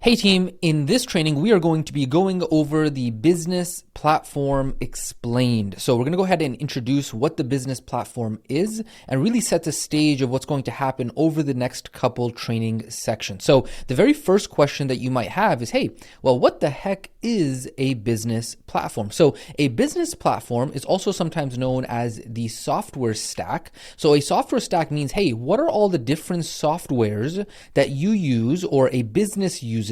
Hey team, in this training, we are going to be going over the business platform explained. So we're going to go ahead and introduce what the business platform is and really set the stage of what's going to happen over the next couple training sections. So the very first question that you might have is, hey, well, what the heck is a business platform? So a business platform is also sometimes known as the software stack. So a software stack means, hey, what are all the different softwares that you use or a business uses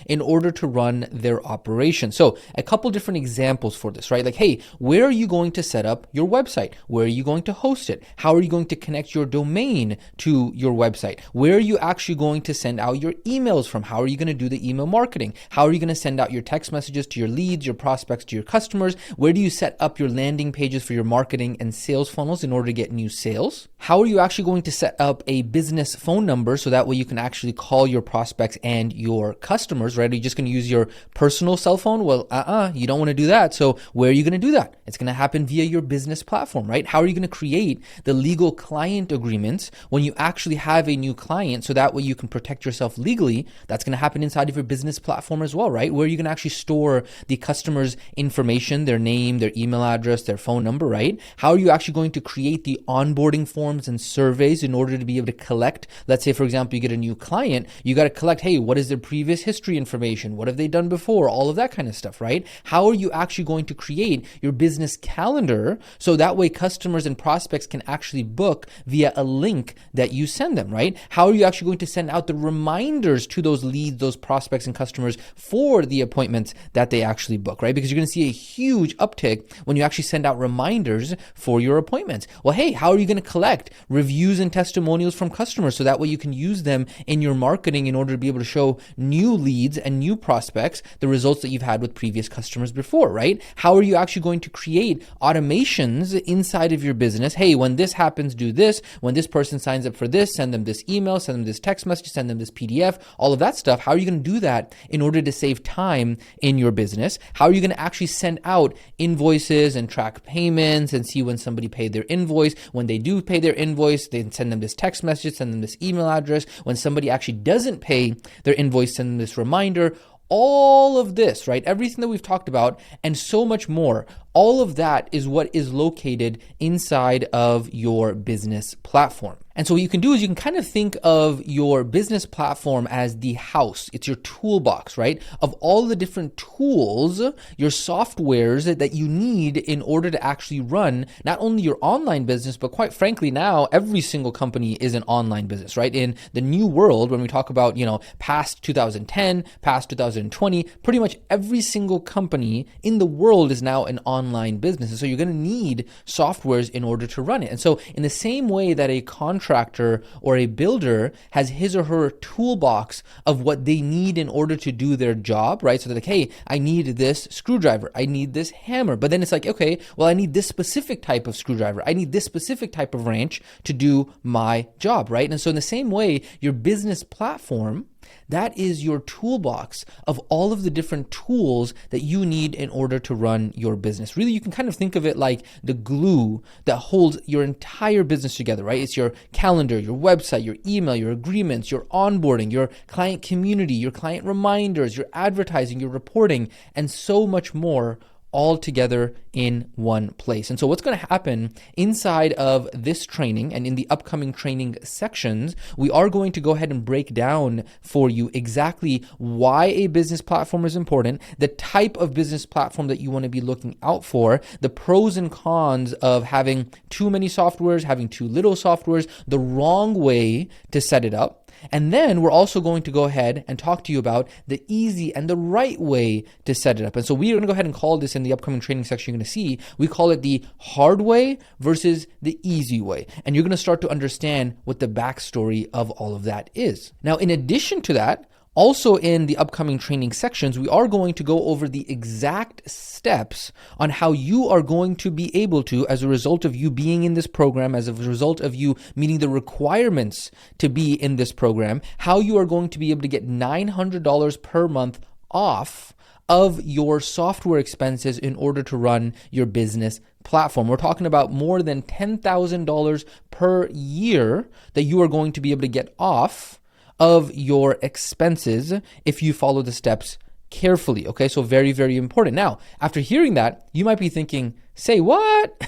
in order to run their operation? So a couple different examples for this, right? Like, hey, where are you going to set up your website? Where are you going to host it? How are you going to connect your domain to your website? Where are you actually going to send out your emails from? How are you going to do the email marketing? How are you going to send out your text messages to your leads, your prospects, to your customers? Where do you set up your landing pages for your marketing and sales funnels in order to get new sales? How are you actually going to set up a business phone number so that way you can actually call your prospects and your customers, right? Are you just going to use your personal cell phone? Well, you don't want to do that. So where are you going to do that? It's going to happen via your business platform, right? How are you going to create the legal client agreements when you actually have a new client so that way you can protect yourself legally? That's going to happen inside of your business platform as well, right? Where are you going to actually store the customer's information, their name, their email address, their phone number, right? How are you actually going to create the onboarding forms and surveys in order to be able to collect, let's say, for example, you get a new client, you got to collect, hey, what is their previous history information? What have they done before? All of that kind of stuff, right? How are you actually going to create your business calendar so that way customers and prospects can actually book via a link that you send them, right? How are you actually going to send out the reminders to those leads, those prospects and customers for the appointments that they actually book, right? Because you're going to see a huge uptick when you actually send out reminders for your appointments. Well, hey, how are you going to collect reviews and testimonials from customers so that way you can use them in your marketing in order to be able to show new leads and new prospects the results that you've had with previous customers before, right? How are you actually going to create automations inside of your business? Hey, when this happens, do this. When this person signs up for this, send them this email, send them this text message, send them this PDF, all of that stuff. How are you going to do that in order to save time in your business? How are you going to actually send out invoices and track payments and see when somebody paid their invoice? When they do pay their invoice, they send them this text message, send them this email address. When somebody actually doesn't pay their invoice, send them this reminder. All of this, right? Everything that we've talked about and so much more, all of that is what is located inside of your business platform. And so what you can do is you can kind of think of your business platform as the house. It's your toolbox, right? Of all the different tools, your softwares that you need in order to actually run not only your online business, but quite frankly, now every single company is an online business, right? In the new world, when we talk about, past 2010, past 2020, pretty much every single company in the world is now an online business. And so you're going to need softwares in order to run it. And so in the same way that a contractor or a builder has his or her toolbox of what they need in order to do their job, right? So they're like, hey, I need this screwdriver. I need this hammer. But then it's like, okay, well, I need this specific type of screwdriver. I need this specific type of wrench to do my job, right? And so in the same way, your business platform, that is your toolbox of all of the different tools that you need in order to run your business. Really, you can kind of think of it like the glue that holds your entire business together, right? It's your calendar, your website, your email, your agreements, your onboarding, your client community, your client reminders, your advertising, your reporting, and so much more, all together in one place. And so what's going to happen inside of this training and in the upcoming training sections, we are going to go ahead and break down for you exactly why a business platform is important, the type of business platform that you want to be looking out for, the pros and cons of having too many softwares, having too little softwares, the wrong way to set it up. And then we're also going to go ahead and talk to you about the easy and the right way to set it up. And so we are going to go ahead and call this in the upcoming training section you're going to see, we call it the hard way versus the easy way. And you're going to start to understand what the backstory of all of that is. Now, in addition to that, also in the upcoming training sections, we are going to go over the exact steps on how you are going to be able to, as a result of you being in this program, as a result of you meeting the requirements to be in this program, how you are going to be able to get $900 per month off of your software expenses in order to run your business platform. We're talking about more than $10,000 per year that you are going to be able to get off of your expenses if you follow the steps carefully. Okay, so very, very important. Now, after hearing that, you might be thinking, say what?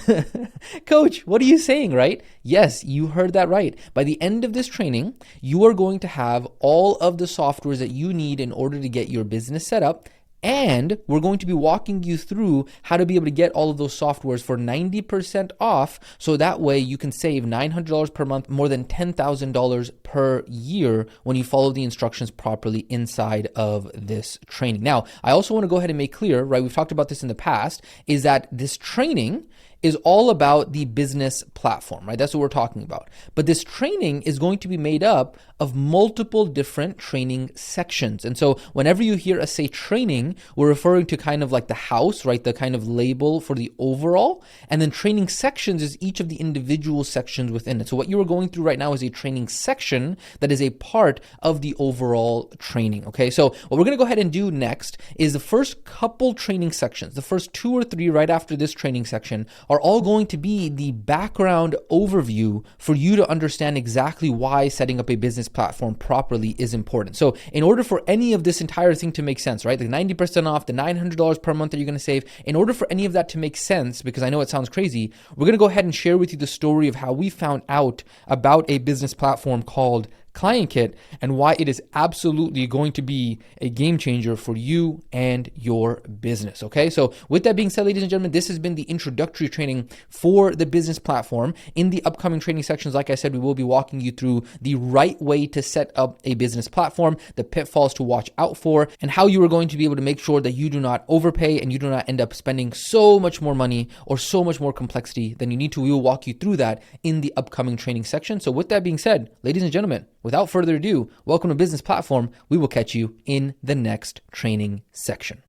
Coach, what are you saying, right? Yes, you heard that right. By the end of this training, you are going to have all of the softwares that you need in order to get your business set up. And we're going to be walking you through how to be able to get all of those softwares for 90% off. So that way you can save $900 per month, more than $10,000 per year when you follow the instructions properly inside of this training. Now, I also want to go ahead and make clear, right? We've talked about this in the past, is that this training is all about the business platform, right? That's what we're talking about. But this training is going to be made up of multiple different training sections. And so whenever you hear us say training, we're referring to kind of like the house, right? The kind of label for the overall. And then training sections is each of the individual sections within it. So what you are going through right now is a training section that is a part of the overall training, okay? So what we're gonna go ahead and do next is the first couple training sections, the first 2 or 3 right after this training section are all going to be the background overview for you to understand exactly why setting up a business platform properly is important. So in order for any of this entire thing to make sense, right? The 90% off, the $900 per month that you're going to save, in order for any of that to make sense, because I know it sounds crazy, we're going to go ahead and share with you the story of how we found out about a business platform called ClientKit and why it is absolutely going to be a game changer for you and your business. Okay, so with that being said, ladies and gentlemen, this has been the introductory training for the business platform. In the upcoming training sections, like I said, we will be walking you through the right way to set up a business platform, the pitfalls to watch out for, and how you are going to be able to make sure that you do not overpay and you do not end up spending so much more money or so much more complexity than you need to. We will walk you through that in the upcoming training section. So with that being said, ladies and gentlemen, without further ado, welcome to Business Platform. We will catch you in the next training section.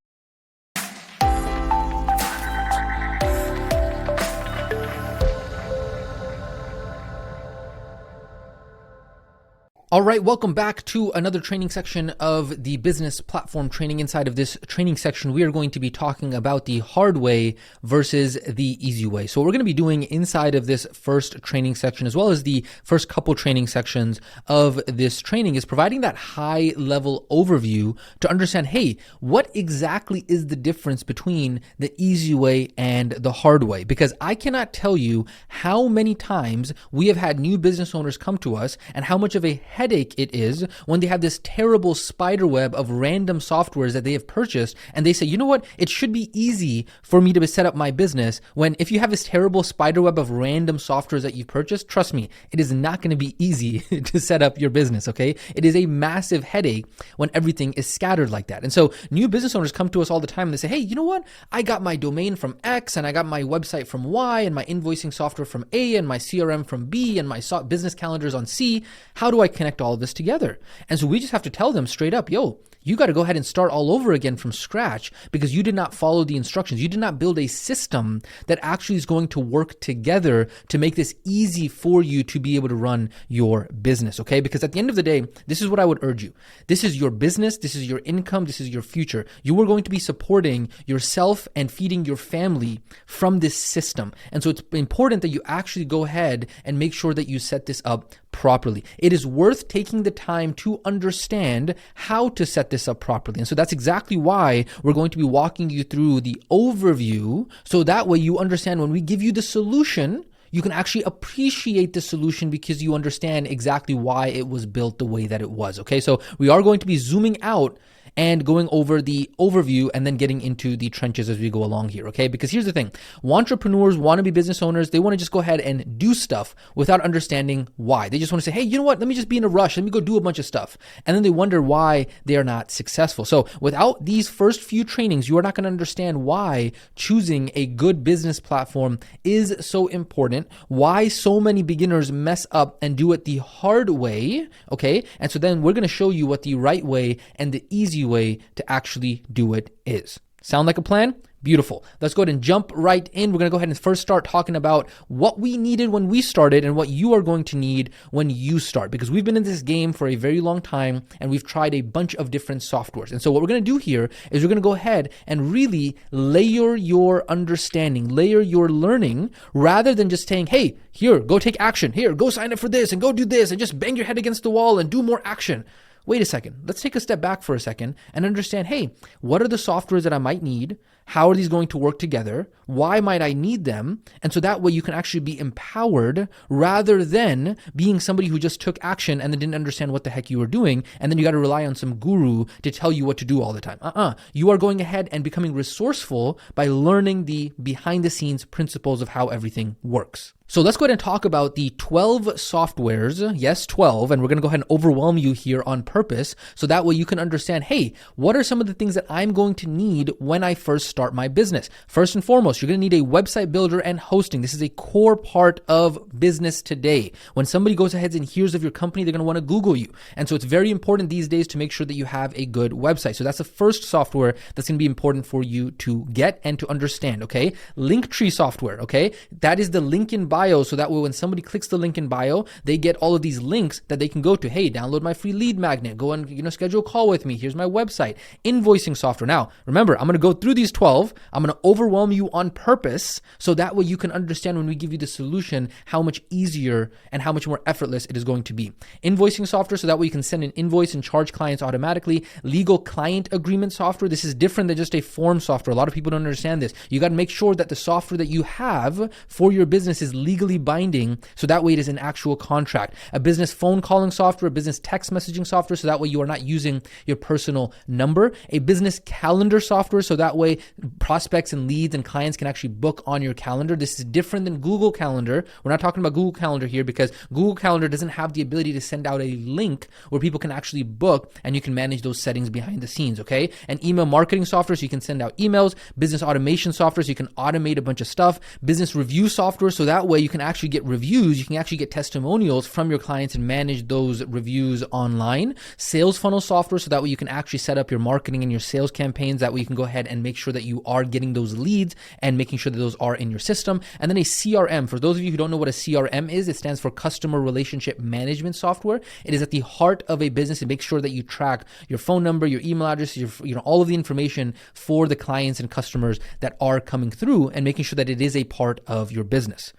All right, welcome back to another training section of the business platform training. Inside of this training section, we are going to be talking about the hard way versus the easy way. So what we're going to be doing inside of this first training section, as well as the first couple training sections of this training, is providing that high level overview to understand, hey, what exactly is the difference between the easy way and the hard way? Because I cannot tell you how many times we have had new business owners come to us and how much of a headache it is when they have this terrible spider web of random softwares that they have purchased and they say, you know what, it should be easy for me to set up my business. When if you have this terrible spider web of random softwares that you've purchased, trust me, it is not going to be easy to set up your business, okay? It is a massive headache when everything is scattered like that. And so new business owners come to us all the time and they say, hey, you know what, I got my domain from X and I got my website from Y and my invoicing software from A and my CRM from B and my business calendars on C. How do I connect all of this together? And so we just have to tell them straight up, yo, you got to go ahead and start all over again from scratch because you did not follow the instructions. You did not build a system that actually is going to work together to make this easy for you to be able to run your business, okay? Because at the end of the day, this is what I would urge you. This is your business. This is your income. This is your future. You are going to be supporting yourself and feeding your family from this system. And so it's important that you actually go ahead and make sure that you set this up properly. It is worth taking the time to understand how to set this up properly. And so that's exactly why we're going to be walking you through the overview. So that way you understand when we give you the solution, you can actually appreciate the solution because you understand exactly why it was built the way that it was. Okay. So we are going to be zooming out and going over the overview and then getting into the trenches as we go along here, okay? Because here's the thing. Entrepreneurs, wannabe business owners, they want to just go ahead and do stuff without understanding why. They just want to say, hey, you know what? Let me just be in a rush. Let me go do a bunch of stuff. And then they wonder why they are not successful. So without these first few trainings, you are not going to understand why choosing a good business platform is so important, why so many beginners mess up and do it the hard way, okay? And so then we're going to show you what the right way and the easy way to actually do it is. Sound like a plan? Beautiful. Let's go ahead and jump right in. We're going to go ahead and first start talking about what we needed when we started and what you are going to need when you start, because we've been in this game for a very long time and we've tried a bunch of different softwares. And so what we're going to do here is we're going to go ahead and really layer your understanding, layer your learning, rather than just saying, hey, here, go take action. Here, go sign up for this and go do this and just bang your head against the wall and do more action. Wait a second. Let's take a step back for a second and understand, hey, what are the softwares that I might need? How are these going to work together? Why might I need them? And so that way you can actually be empowered rather than being somebody who just took action and then didn't understand what the heck you were doing. And then you got to rely on some guru to tell you what to do all the time. You are going ahead and becoming resourceful by learning the behind the scenes principles of how everything works. So let's go ahead and talk about the 12 softwares. Yes, 12. And we're going to go ahead and overwhelm you here on purpose. So that way you can understand, hey, what are some of the things that I'm going to need when I first start my business? First and foremost, you're going to need a website builder and hosting. This is a core part of business today. When somebody goes ahead and hears of your company, they're going to want to Google you. And so it's very important these days to make sure that you have a good website. So that's the first software that's going to be important for you to get and to understand, okay? Linktree software, okay? That is the link in bio. So that way when somebody clicks the link in bio, they get all of these links that they can go to. Hey, download my free lead magnet. Go and schedule a call with me. Here's my website. Invoicing software. Now, remember, I'm going to go through these 12. I'm going to overwhelm you on purpose so that way you can understand when we give you the solution how much easier and how much more effortless it is going to be. Invoicing software, so that way you can send an invoice and charge clients automatically. Legal client agreement software. This is different than just a form software. A lot of people don't understand this. You got to make sure that the software that you have for your business is legally binding, so that way it is an actual contract. A business phone calling software, a business text messaging software, so that way you are not using your personal number. A business calendar software, so that way prospects and leads and clients can actually book on your calendar. This is different than Google Calendar. We're not talking about Google Calendar here because Google Calendar doesn't have the ability to send out a link where people can actually book and you can manage those settings behind the scenes, okay? And email marketing software, so you can send out emails. Business automation software, so you can automate a bunch of stuff. Business review software, so that way you can actually get reviews, you can actually get testimonials from your clients and manage those reviews online. Sales funnel software, so that way you can actually set up your marketing and your sales campaigns. That way you can go ahead and make sure that you are getting those leads and making sure that those are in your system. And then a CRM. For those of you who don't know what a CRM is, it stands for Customer Relationship Management Software. It is at the heart of a business. It makes sure that you track your phone number, your email address, all of the information for the clients and customers that are coming through and making sure that it is a part of your business.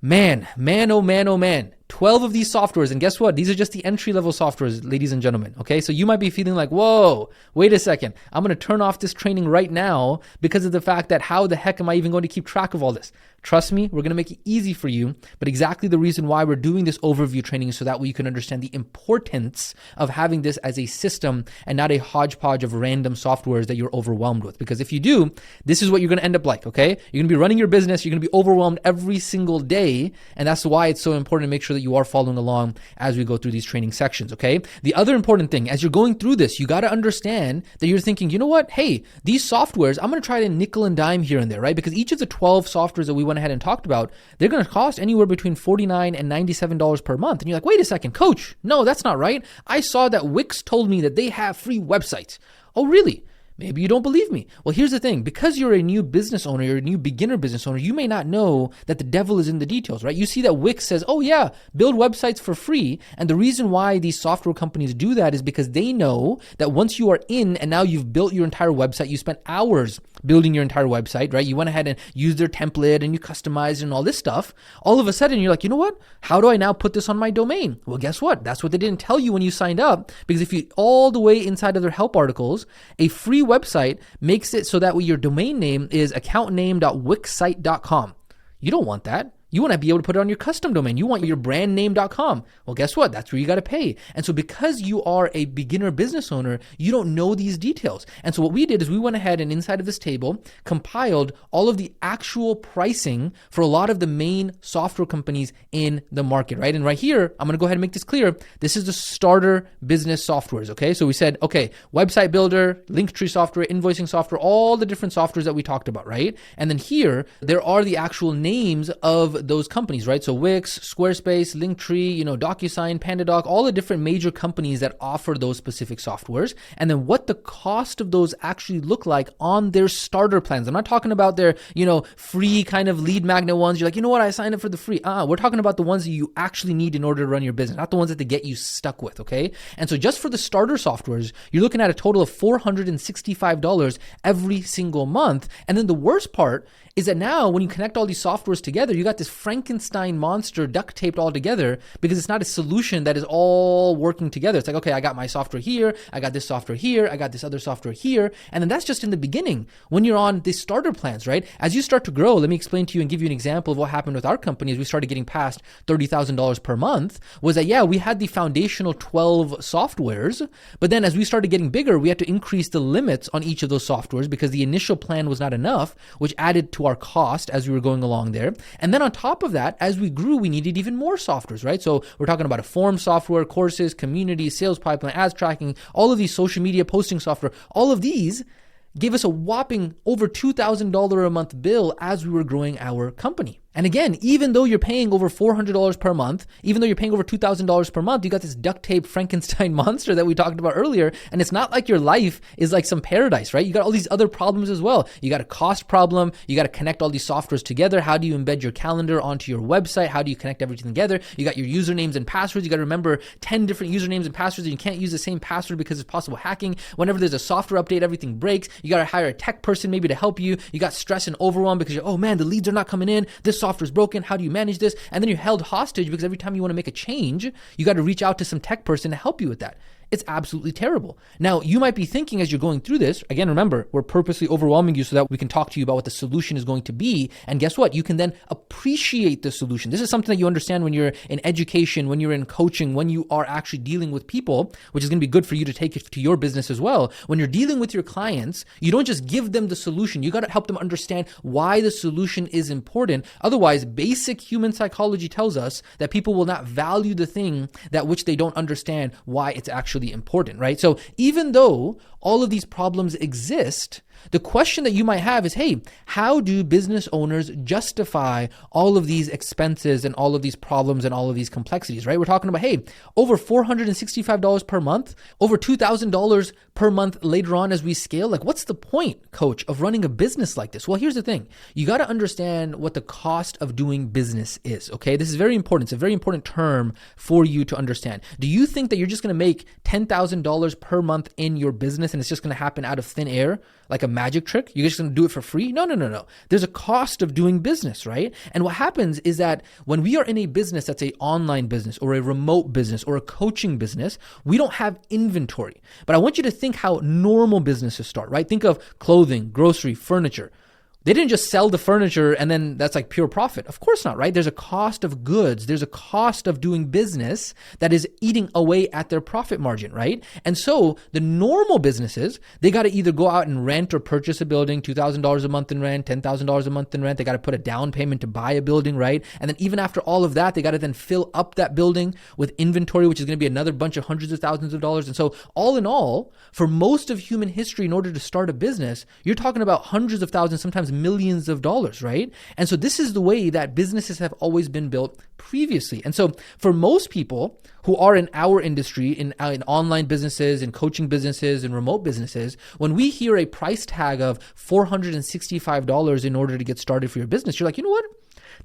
Man, oh man. 12 of these softwares. And guess what? These are just the entry-level softwares, ladies and gentlemen. Okay. So you might be feeling like, whoa, wait a second. I'm going to turn off this training right now because of the fact that how the heck am I even going to keep track of all this? Trust me, we're going to make it easy for you. But exactly the reason why we're doing this overview training is so that way you can understand the importance of having this as a system and not a hodgepodge of random softwares that you're overwhelmed with. Because if you do, this is what you're going to end up like, okay? You're going to be running your business. You're going to be overwhelmed every single day. And that's why it's so important to make sure that you are following along as we go through these training sections, okay? The other important thing, as you're going through this, you got to understand that you're thinking, you know what? Hey, these softwares, I'm going to try to nickel and dime here and there, right? Because each of the 12 softwares that we went ahead and talked about, they're going to cost anywhere between $49 and $97 per month. And you're like, wait a second, coach, no, that's not right. I saw that Wix told me that they have free websites. Oh, really? Maybe you don't believe me. Well, here's the thing. Because you're a new business owner, you're a new beginner business owner, you may not know that the devil is in the details, right? You see that Wix says, oh yeah, build websites for free. And the reason why these software companies do that is because they know that once you are in and now you've built your entire website, you spent hours building your entire website, right? You went ahead and used their template and you customized it and all this stuff. All of a sudden you're like, you know what? How do I now put this on my domain? Well, guess what? That's what they didn't tell you when you signed up. Because if you all the way inside of their help articles, a free website makes it so that your domain name is accountname.wixsite.com. You don't want that. You want to be able to put it on your custom domain. You want your brandname.com. Well, guess what? That's where you got to pay. And so because you are a beginner business owner, you don't know these details. And so what we did is we went ahead and inside of this table compiled all of the actual pricing for a lot of the main software companies in the market, right? And right here, I'm going to go ahead and make this clear. This is the starter business softwares, okay? So we said, okay, website builder, Linktree software, invoicing software, all the different softwares that we talked about, right? And then here, there are the actual names of those companies, right? So Wix, Squarespace, Linktree, DocuSign, PandaDoc, all the different major companies that offer those specific softwares, and then what the cost of those actually look like on their starter plans. I'm not talking about their, free kind of lead magnet ones. You're like, you know what, I signed up for the free. We're talking about the ones that you actually need in order to run your business, not the ones that they get you stuck with, okay? And so just for the starter softwares, you're looking at a total of $465 every single month. And then the worst part is that now when you connect all these softwares together, you got this Frankenstein monster duct taped all together because it's not a solution that is all working together. It's like, okay, I got my software here, I got this software here, I got this other software here. And then that's just in the beginning when you're on the starter plans, right? As you start to grow, let me explain to you and give you an example of what happened with our company as we started getting past $30,000 per month was that, yeah, we had the foundational 12 softwares, but then as we started getting bigger, we had to increase the limits on each of those softwares because the initial plan was not enough, which added to our cost as we were going along there. And then on top of that, as we grew, we needed even more softwares, right? So we're talking about a form software, courses, community, sales pipeline, ads tracking, all of these social media posting software, all of these gave us a whopping over $2,000 a month bill as we were growing our company. And again, even though you're paying over $400 per month, even though you're paying over $2,000 per month, you got this duct tape Frankenstein monster that we talked about earlier. And it's not like your life is like some paradise, right? You got all these other problems as well. You got a cost problem. You got to connect all these softwares together. How do you embed your calendar onto your website? How do you connect everything together? You got your usernames and passwords. You got to remember 10 different usernames and passwords, and you can't use the same password because it's possible hacking. Whenever there's a software update, everything breaks. You got to hire a tech person maybe to help you. You got stress and overwhelm because you're, oh man, the leads are not coming in. This software is broken. How do you manage this? And then you're held hostage because every time you want to make a change, you got to reach out to some tech person to help you with that. It's absolutely terrible. Now, you might be thinking as you're going through this, again, remember, we're purposely overwhelming you so that we can talk to you about what the solution is going to be. And guess what? You can then appreciate the solution. This is something that you understand when you're in education, when you're in coaching, when you are actually dealing with people, which is going to be good for you to take it to your business as well. When you're dealing with your clients, you don't just give them the solution. You got to help them understand why the solution is important. Otherwise, basic human psychology tells us that people will not value the thing that which they don't understand why it's actually important, right? So even though all of these problems exist, the question that you might have is, hey, how do business owners justify all of these expenses and all of these problems and all of these complexities, right? We're talking about, hey, over $465 per month, over $2,000 per month later on as we scale. Like, what's the point, coach, of running a business like this? Well, here's the thing. You got to understand what the cost of doing business is, okay? This is very important. It's a very important term for you to understand. Do you think that you're just going to make $10,000 per month in your business and it's just going to happen out of thin air? Like a magic trick? You're just going to do it for free? No. There's a cost of doing business, right? And what happens is that when we are in a business that's an online business or a remote business or a coaching business, we don't have inventory. But I want you to think how normal businesses start, right? Think of clothing, grocery, furniture. They didn't just sell the furniture and then that's like pure profit. Of course not, right? There's a cost of goods. There's a cost of doing business that is eating away at their profit margin, right? And so the normal businesses, they got to either go out and rent or purchase a building, $2,000 a month in rent, $10,000 a month in rent. They got to put a down payment to buy a building, right? And then even after all of that, they got to then fill up that building with inventory, which is going to be another bunch of hundreds of thousands of dollars. And so all in all, for most of human history, in order to start a business, you're talking about hundreds of thousands, sometimes millions of dollars, right? And so this is the way that businesses have always been built previously. And so for most people who are in our industry, in online businesses, in coaching businesses, and remote businesses, when we hear a price tag of $465 in order to get started for your business, you're like, you know what?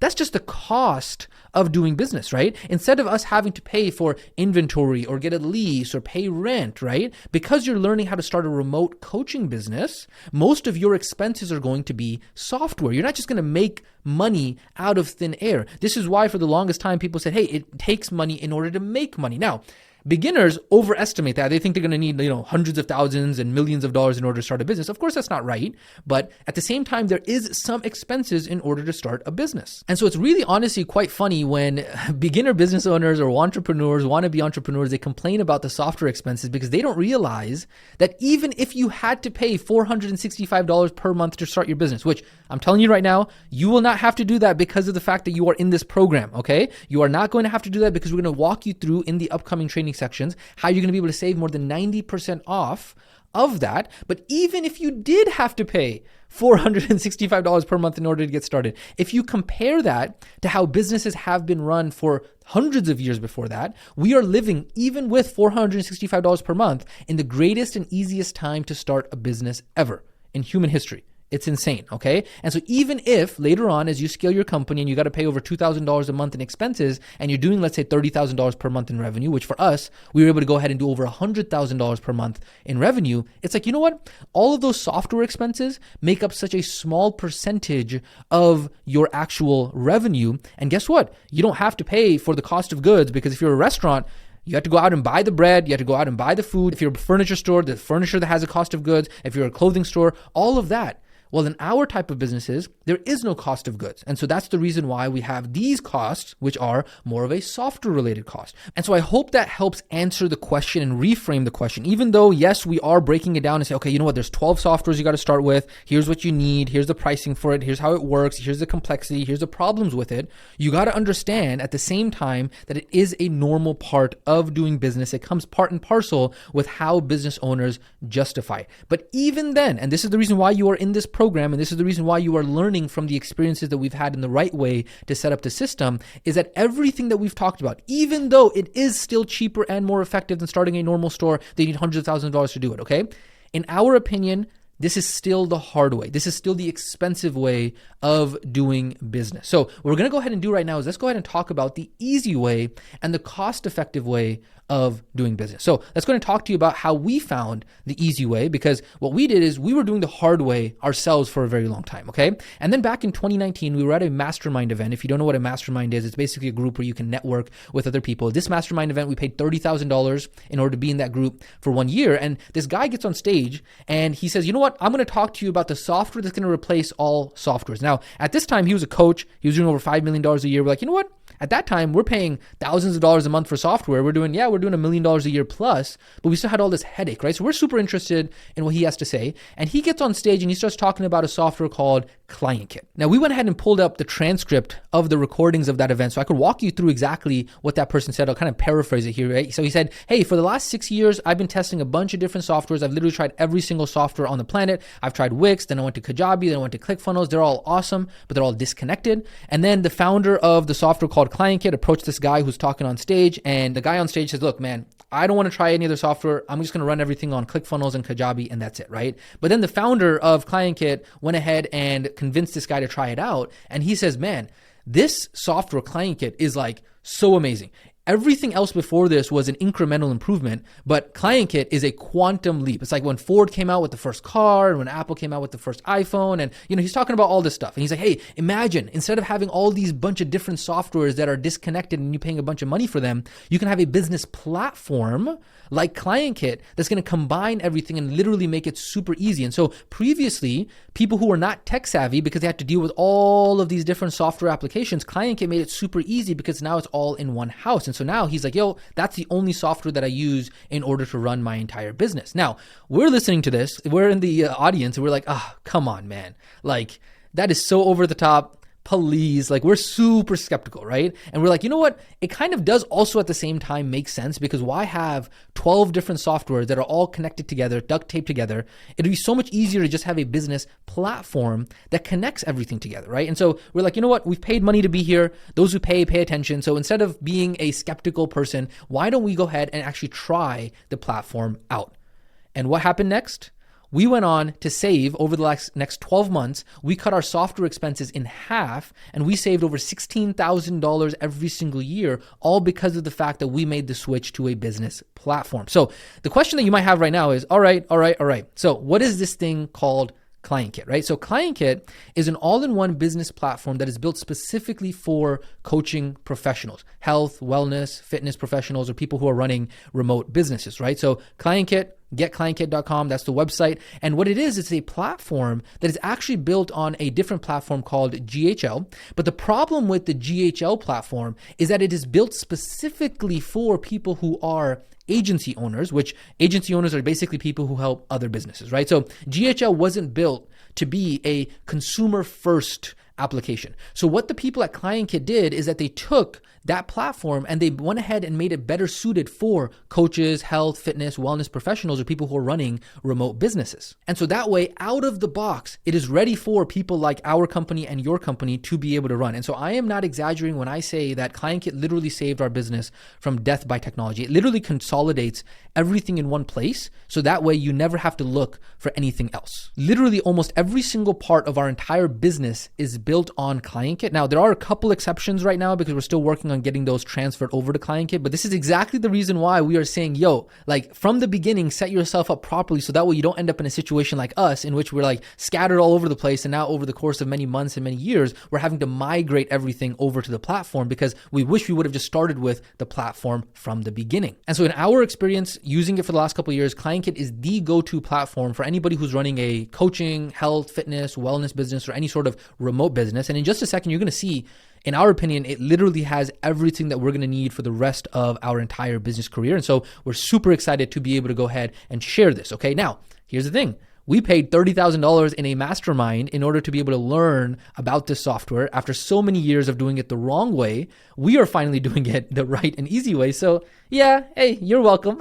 That's just the cost of doing business, right? Instead of us having to pay for inventory or get a lease or pay rent, right? Because you're learning how to start a remote coaching business, most of your expenses are going to be software. You're not just going to make money out of thin air. This is why for the longest time people said, hey, it takes money in order to make money. Now, beginners overestimate that. They think they're going to need, hundreds of thousands and millions of dollars in order to start a business. Of course, that's not right. But at the same time, there is some expenses in order to start a business. And so it's really honestly quite funny when beginner business owners or entrepreneurs, wannabe entrepreneurs, they complain about the software expenses because they don't realize that even if you had to pay $465 per month to start your business, which I'm telling you right now, you will not have to do that because of the fact that you are in this program, okay? You are not going to have to do that because we're going to walk you through in the upcoming training sections how you're going to be able to save more than 90% off of that. But even if you did have to pay $465 per month in order to get started. If you compare that to how businesses have been run for hundreds of years before that, we are living, even with $465 per month, in the greatest and easiest time to start a business ever in human history. It's insane, okay? And so even if later on, as you scale your company and you got to pay over $2,000 a month in expenses and you're doing, let's say, $30,000 per month in revenue, which for us, we were able to go ahead and do over $100,000 per month in revenue. It's like, you know what? All of those software expenses make up such a small percentage of your actual revenue. And guess what? You don't have to pay for the cost of goods, because if you're a restaurant, you have to go out and buy the bread. You have to go out and buy the food. If you're a furniture store, the furniture that has a cost of goods. If you're a clothing store, all of that. Well, in our type of businesses, there is no cost of goods. And so that's the reason why we have these costs, which are more of a software related cost. And so I hope that helps answer the question and reframe the question. Even though, yes, we are breaking it down and say, okay, you know what, there's 12 softwares you got to start with. Here's what you need. Here's the pricing for it. Here's how it works. Here's the complexity. Here's the problems with it. You got to understand at the same time that it is a normal part of doing business. It comes part and parcel with how business owners justify. But even then, and this is the reason why you are in this program, and this is the reason why you are learning from the experiences that we've had in the right way to set up the system, is that everything that we've talked about, even though it is still cheaper and more effective than starting a normal store, they need hundreds of thousands of dollars to do it, okay? In our opinion, this is still the hard way. This is still the expensive way of doing business. So what we're going to go ahead and do right now is let's go ahead and talk about the easy way and the cost-effective way of doing business. So let's go ahead and talk to you about how we found the easy way, because what we did is we were doing the hard way ourselves for a very long time, okay? And then back in 2019, we were at a mastermind event. If you don't know what a mastermind is, it's basically a group where you can network with other people. This mastermind event, we paid $30,000 in order to be in that group for 1 year. And this guy gets on stage and he says, you know what? I'm going to talk to you about the software that's going to replace all softwares. Now, at this time, he was a coach. He was doing over $5 million a year. We're like, you know what? At that time, we're paying thousands of dollars a month for software. We're doing $1 million a year plus, but we still had all this headache, right? So we're super interested in what he has to say. And he gets on stage and he starts talking about a software called ClientKit. Now, we went ahead and pulled up the transcript of the recordings of that event so I could walk you through exactly what that person said. I'll kind of paraphrase it here, right? So he said, hey, for the last 6 years, I've been testing a bunch of different softwares. I've literally tried every single software on the planet. I've tried Wix, then I went to Kajabi, then I went to ClickFunnels. They're all awesome, but they're all disconnected. And then the founder of the software called ClientKit approached this guy who's talking on stage, and the guy on stage says, look, man, I don't want to try any other software. I'm just going to run everything on ClickFunnels and Kajabi, and that's it, right? But then the founder of ClientKit went ahead and convinced this guy to try it out. And he says, man, this software ClientKit is like so amazing. Everything else before this was an incremental improvement, but ClientKit is a quantum leap. It's like when Ford came out with the first car and when Apple came out with the first iPhone, and he's talking about all this stuff. And he's like, hey, imagine instead of having all these bunch of different softwares that are disconnected and you paying a bunch of money for them, you can have a business platform like ClientKit that's going to combine everything and literally make it super easy. And so previously, people who were not tech savvy because they had to deal with all of these different software applications, ClientKit made it super easy because now it's all in one house. And so now he's like, yo, that's the only software that I use in order to run my entire business. Now, we're listening to this, we're in the audience, and we're like, come on, man. Like, that is so over the top. Please, like, we're super skeptical, right? And we're like, you know what? It kind of does also at the same time make sense, because why have 12 different softwares that are all connected together, duct taped together? It'd be so much easier to just have a business platform that connects everything together, right? And so we're like, you know what? We've paid money to be here. Those who pay attention. So instead of being a skeptical person, why don't we go ahead and actually try the platform out? And what happened next? We went on to save over the next 12 months. We cut our software expenses in half, and we saved over $16,000 every single year, all because of the fact that we made the switch to a business platform. So the question that you might have right now is, all right. So what is this thing called ClientKit, right? So ClientKit is an all-in-one business platform that is built specifically for coaching professionals, health, wellness, fitness professionals, or people who are running remote businesses, right? So ClientKit, getclientkit.com, that's the website. And what it is, it's a platform that is actually built on a different platform called GHL. But the problem with the GHL platform is that it is built specifically for people who are agency owners, which agency owners are basically people who help other businesses, right? So GHL wasn't built to be a consumer first application. So what the people at ClientKit did is that they took that platform and they went ahead and made it better suited for coaches, health, fitness, wellness professionals, or people who are running remote businesses. And so that way, out of the box, it is ready for people like our company and your company to be able to run. And so I am not exaggerating when I say that ClientKit literally saved our business from death by technology. It literally consolidates everything in one place, so that way you never have to look for anything else. Literally almost every single part of our entire business is built on ClientKit. Now, there are a couple exceptions right now because we're still working on getting those transferred over to ClientKit, but this is exactly the reason why we are saying, yo, like from the beginning, set yourself up properly so that way you don't end up in a situation like us in which we're like scattered all over the place, and now over the course of many months and many years, we're having to migrate everything over to the platform because we wish we would have just started with the platform from the beginning. And so in our experience using it for the last couple of years, ClientKit is the go-to platform for anybody who's running a coaching, health, fitness, wellness business, or any sort of remote business. And in just a second, you're going to see, in our opinion, it literally has everything that we're going to need for the rest of our entire business career. And so we're super excited to be able to go ahead and share this. Okay. Now, here's the thing. We paid $30,000 in a mastermind in order to be able to learn about this software. After so many years of doing it the wrong way, we are finally doing it the right and easy way. So yeah, hey, you're welcome.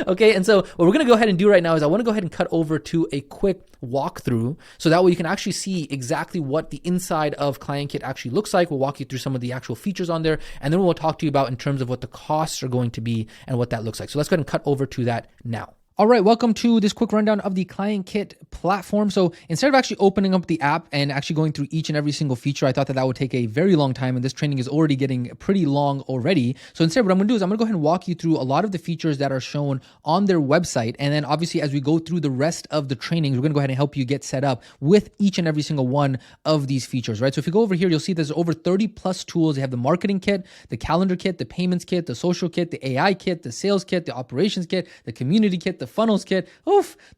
Okay, and so what we're gonna go ahead and do right now is I wanna go ahead and cut over to a quick walkthrough so that way you can actually see exactly what the inside of ClientKit actually looks like. We'll walk you through some of the actual features on there, and then we'll talk to you about in terms of what the costs are going to be and what that looks like. So let's go ahead and cut over to that now. All right, welcome to this quick rundown of the ClientKit platform. So instead of actually opening up the app and actually going through each and every single feature, I thought that would take a very long time, and this training is already getting pretty long already. So instead, what I'm gonna do is I'm gonna go ahead and walk you through a lot of the features that are shown on their website. And then obviously as we go through the rest of the trainings, we're gonna go ahead and help you get set up with each and every single one of these features, right? So if you go over here, you'll see there's over 30 plus tools. They have the marketing kit, the calendar kit, the payments kit, the social kit, the AI kit, the sales kit, the operations kit, the community kit, the funnels kit,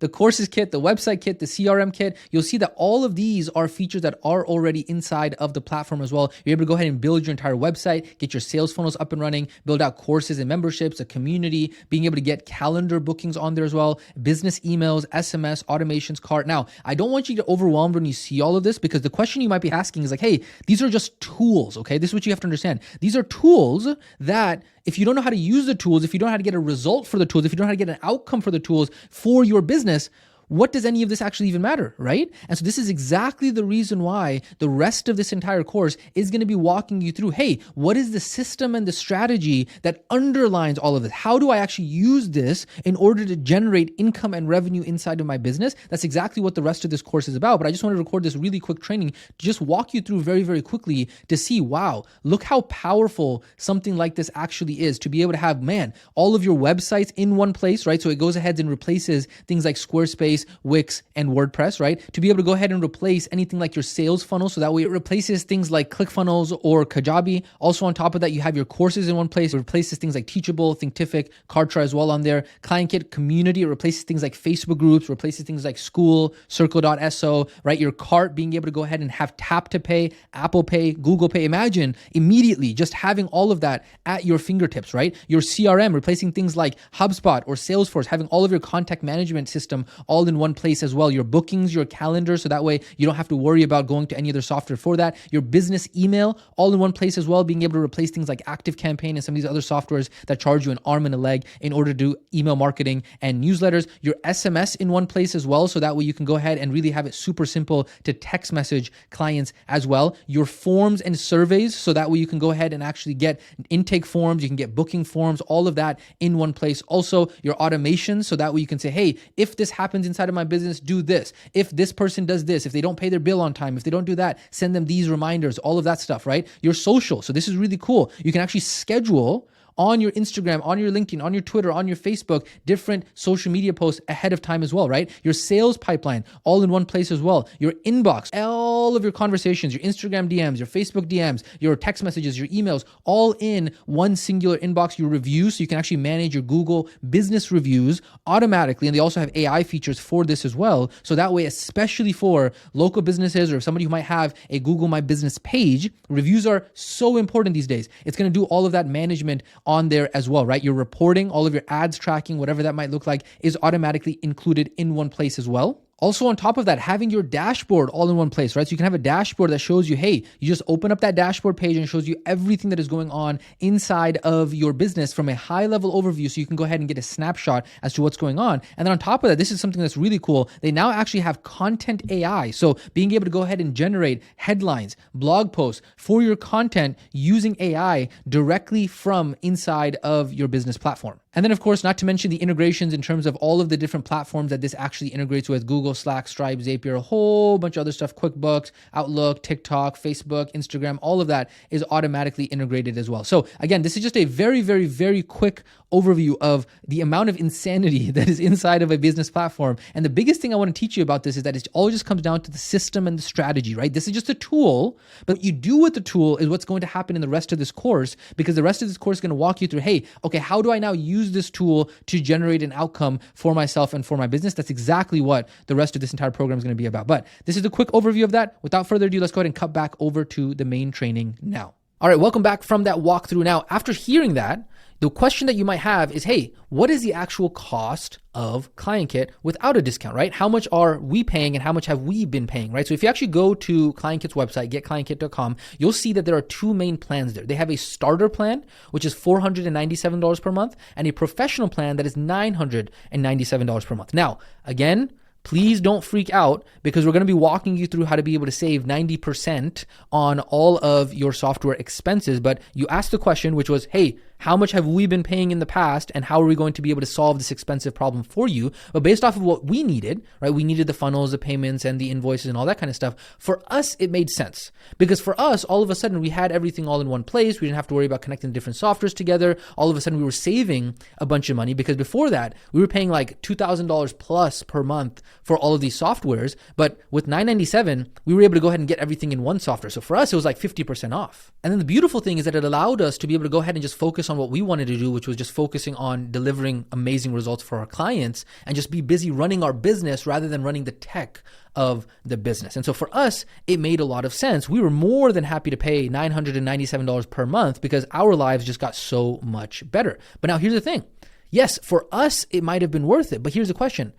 the courses kit, the website kit, the CRM kit. You'll see that all of these are features that are already inside of the platform as well. You're able to go ahead and build your entire website, get your sales funnels up and running, build out courses and memberships, a community, being able to get calendar bookings on there as well, business emails, SMS, automations, cart. Now, I don't want you to get overwhelmed when you see all of this, because the question you might be asking is like, hey, these are just tools, okay? This is what you have to understand. These are tools that if you don't know how to use the tools, if you don't know how to get a result for the tools, if you don't know how to get an outcome for the tools for your business, what does any of this actually even matter, right? And so this is exactly the reason why the rest of this entire course is going to be walking you through, hey, what is the system and the strategy that underlines all of this? How do I actually use this in order to generate income and revenue inside of my business? That's exactly what the rest of this course is about. But I just want to record this really quick training to just walk you through very, very quickly to see, wow, look how powerful something like this actually is, to be able to have, man, all of your websites in one place, right? So it goes ahead and replaces things like Squarespace, Wix, and WordPress, right? To be able to go ahead and replace anything like your sales funnel. So that way it replaces things like ClickFunnels or Kajabi. Also on top of that, you have your courses in one place. It replaces things like Teachable, Thinkific, Kartra as well on there. ClientKit Community, it replaces things like Facebook groups, replaces things like School, Circle.so, right? Your cart, being able to go ahead and have Tap to Pay, Apple Pay, Google Pay. Imagine immediately just having all of that at your fingertips, right? Your CRM, replacing things like HubSpot or Salesforce, having all of your contact management system all in one place as well. Your bookings, your calendar, so that way you don't have to worry about going to any other software for that. Your business email, all in one place as well, being able to replace things like ActiveCampaign and some of these other softwares that charge you an arm and a leg in order to do email marketing and newsletters. Your SMS in one place as well, so that way you can go ahead and really have it super simple to text message clients as well. Your forms and surveys, so that way you can go ahead and actually get intake forms, you can get booking forms, all of that in one place. Also, your automations, so that way you can say, hey, if this happens inside of my business, do this. If this person does this, if they don't pay their bill on time, if they don't do that, send them these reminders, all of that stuff, right? Your social. So this is really cool. You can actually schedule on your Instagram, on your LinkedIn, on your Twitter, on your Facebook, different social media posts ahead of time as well, right? Your sales pipeline, all in one place as well. Your inbox, all of your conversations, your Instagram DMs, your Facebook DMs, your text messages, your emails, all in one singular inbox. Your reviews, so you can actually manage your Google business reviews automatically. And they also have AI features for this as well. So that way, especially for local businesses or somebody who might have a Google My Business page, reviews are so important these days. It's going to do all of that management on there as well, right? Your reporting, all of your ads tracking, whatever that might look like, is automatically included in one place as well. Also, on top of that, having your dashboard all in one place, right? So you can have a dashboard that shows you, hey, you just open up that dashboard page and it shows you everything that is going on inside of your business from a high level overview. So you can go ahead and get a snapshot as to what's going on. And then on top of that, this is something that's really cool. They now actually have content AI. So being able to go ahead and generate headlines, blog posts for your content using AI directly from inside of your business platform. And then, of course, not to mention the integrations in terms of all of the different platforms that this actually integrates with: Google, Slack, Stripe, Zapier, a whole bunch of other stuff, QuickBooks, Outlook, TikTok, Facebook, Instagram, all of that is automatically integrated as well. So again, this is just a very, very, very quick overview of the amount of insanity that is inside of a business platform. And the biggest thing I want to teach you about this is that it all just comes down to the system and the strategy, right? This is just a tool, but what you do with the tool is what's going to happen in the rest of this course, because the rest of this course is going to walk you through, hey, okay, how do I now use this tool to generate an outcome for myself and for my business? That's exactly what the rest of this entire program is going to be about. But this is a quick overview of that. Without further ado, let's go ahead and cut back over to the main training now. All right, welcome back from that walkthrough. Now, after hearing that, the question that you might have is, hey, what is the actual cost of ClientKit without a discount, right? How much are we paying and how much have we been paying, right? So if you actually go to ClientKit's website, getclientkit.com, you'll see that there are two main plans there. They have a starter plan, which is $497 per month, and a professional plan that is $997 per month. Now, again, please don't freak out, because we're going to be walking you through how to be able to save 90% on all of your software expenses. But you asked the question, which was, hey, how much have we been paying in the past and how are we going to be able to solve this expensive problem for you? But based off of what we needed, right? We needed the funnels, the payments, and the invoices and all that kind of stuff. For us, it made sense, because for us, all of a sudden we had everything all in one place. We didn't have to worry about connecting different softwares together. All of a sudden we were saving a bunch of money, because before that we were paying like $2,000 plus per month for all of these softwares. But with $997, we were able to go ahead and get everything in one software. So for us, it was like 50% off. And then the beautiful thing is that it allowed us to be able to go ahead and just focus on what we wanted to do, which was just focusing on delivering amazing results for our clients and just be busy running our business rather than running the tech of the business. And so for us, it made a lot of sense. We were more than happy to pay $997 per month because our lives just got so much better. But now here's the thing. Yes, for us, it might have been worth it. But here's the question.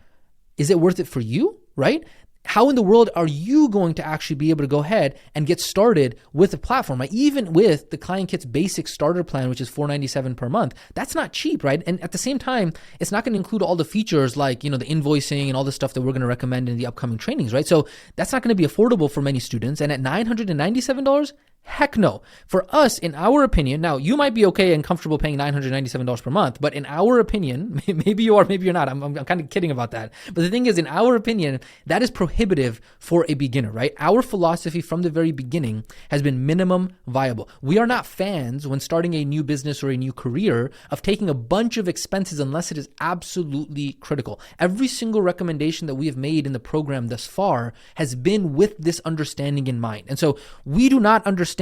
Is it worth it for you, right? How in the world are you going to actually be able to go ahead and get started with the platform? Right? Even with the ClientKit's basic starter plan, which is $497 per month, that's not cheap, right? And at the same time, it's not going to include all the features like, the invoicing and all the stuff that we're going to recommend in the upcoming trainings, right? So that's not going to be affordable for many students. And at $997, heck no. For us, in our opinion, now you might be okay and comfortable paying $997 per month, but in our opinion, maybe you are, maybe you're not. I'm kind of kidding about that. But the thing is, in our opinion, that is prohibitive for a beginner, right? Our philosophy from the very beginning has been minimum viable. We are not fans when starting a new business or a new career of taking a bunch of expenses unless it is absolutely critical. Every single recommendation that we have made in the program thus far has been with this understanding in mind. And so we do not understand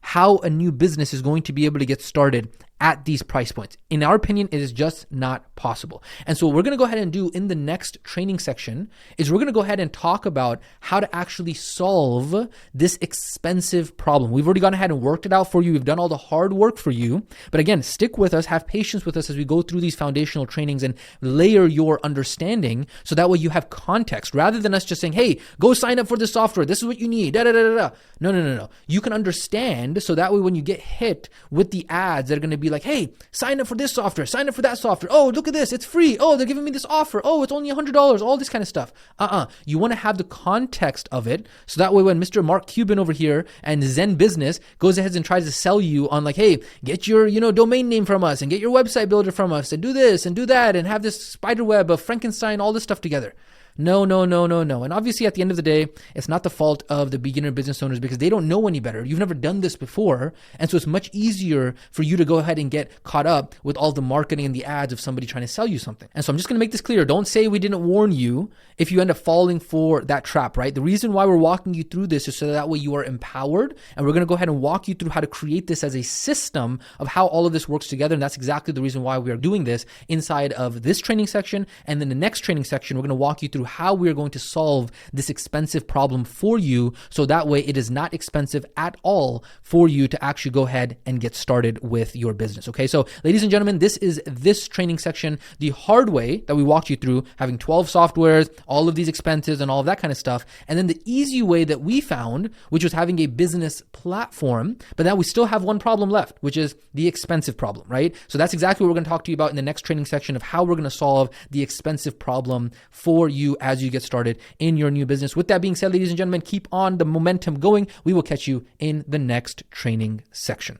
how a new business is going to be able to get started at these price points. In our opinion, it is just not possible. And so what we're going to go ahead and do in the next training section is we're going to go ahead and talk about how to actually solve this expensive problem. We've already gone ahead and worked it out for you. We've done all the hard work for you. But again, stick with us, have patience with us as we go through these foundational trainings and layer your understanding so that way you have context rather than us just saying, hey, go sign up for this software. This is what you need. Da, da, da, da, da. No. You can understand so that way when you get hit with the ads that are going to be like, hey, sign up for this software, sign up for that software. Oh, look at this. It's free. Oh, they're giving me this offer. Oh, it's only $100. All this kind of stuff. You want to have the context of it. So that way when Mr. Mark Cuban over here and Zen Business goes ahead and tries to sell you on like, hey, get your, domain name from us and get your website builder from us and do this and do that and have this spider web of Frankenstein, all this stuff together. No. And obviously at the end of the day, it's not the fault of the beginner business owners because they don't know any better. You've never done this before. And so it's much easier for you to go ahead and get caught up with all the marketing and the ads of somebody trying to sell you something. And so I'm just going to make this clear. Don't say we didn't warn you if you end up falling for that trap, right? The reason why we're walking you through this is so that way you are empowered. And we're going to go ahead and walk you through how to create this as a system of how all of this works together. And that's exactly the reason why we are doing this inside of this training section. And then the next training section, we're going to walk you through how we are going to solve this expensive problem for you, so that way it is not expensive at all for you to actually go ahead and get started with your business. Okay, so ladies and gentlemen, this is this training section, the hard way that we walked you through, having 12 softwares, all of these expenses and all of that kind of stuff, and then the easy way that we found, which was having a business platform. But now we still have one problem left, which is the expensive problem, right? So that's exactly what we're going to talk to you about in the next training section of how we're going to solve the expensive problem for you as you get started in your new business. With that being said, ladies and gentlemen, keep on the momentum going. We will catch you in the next training section.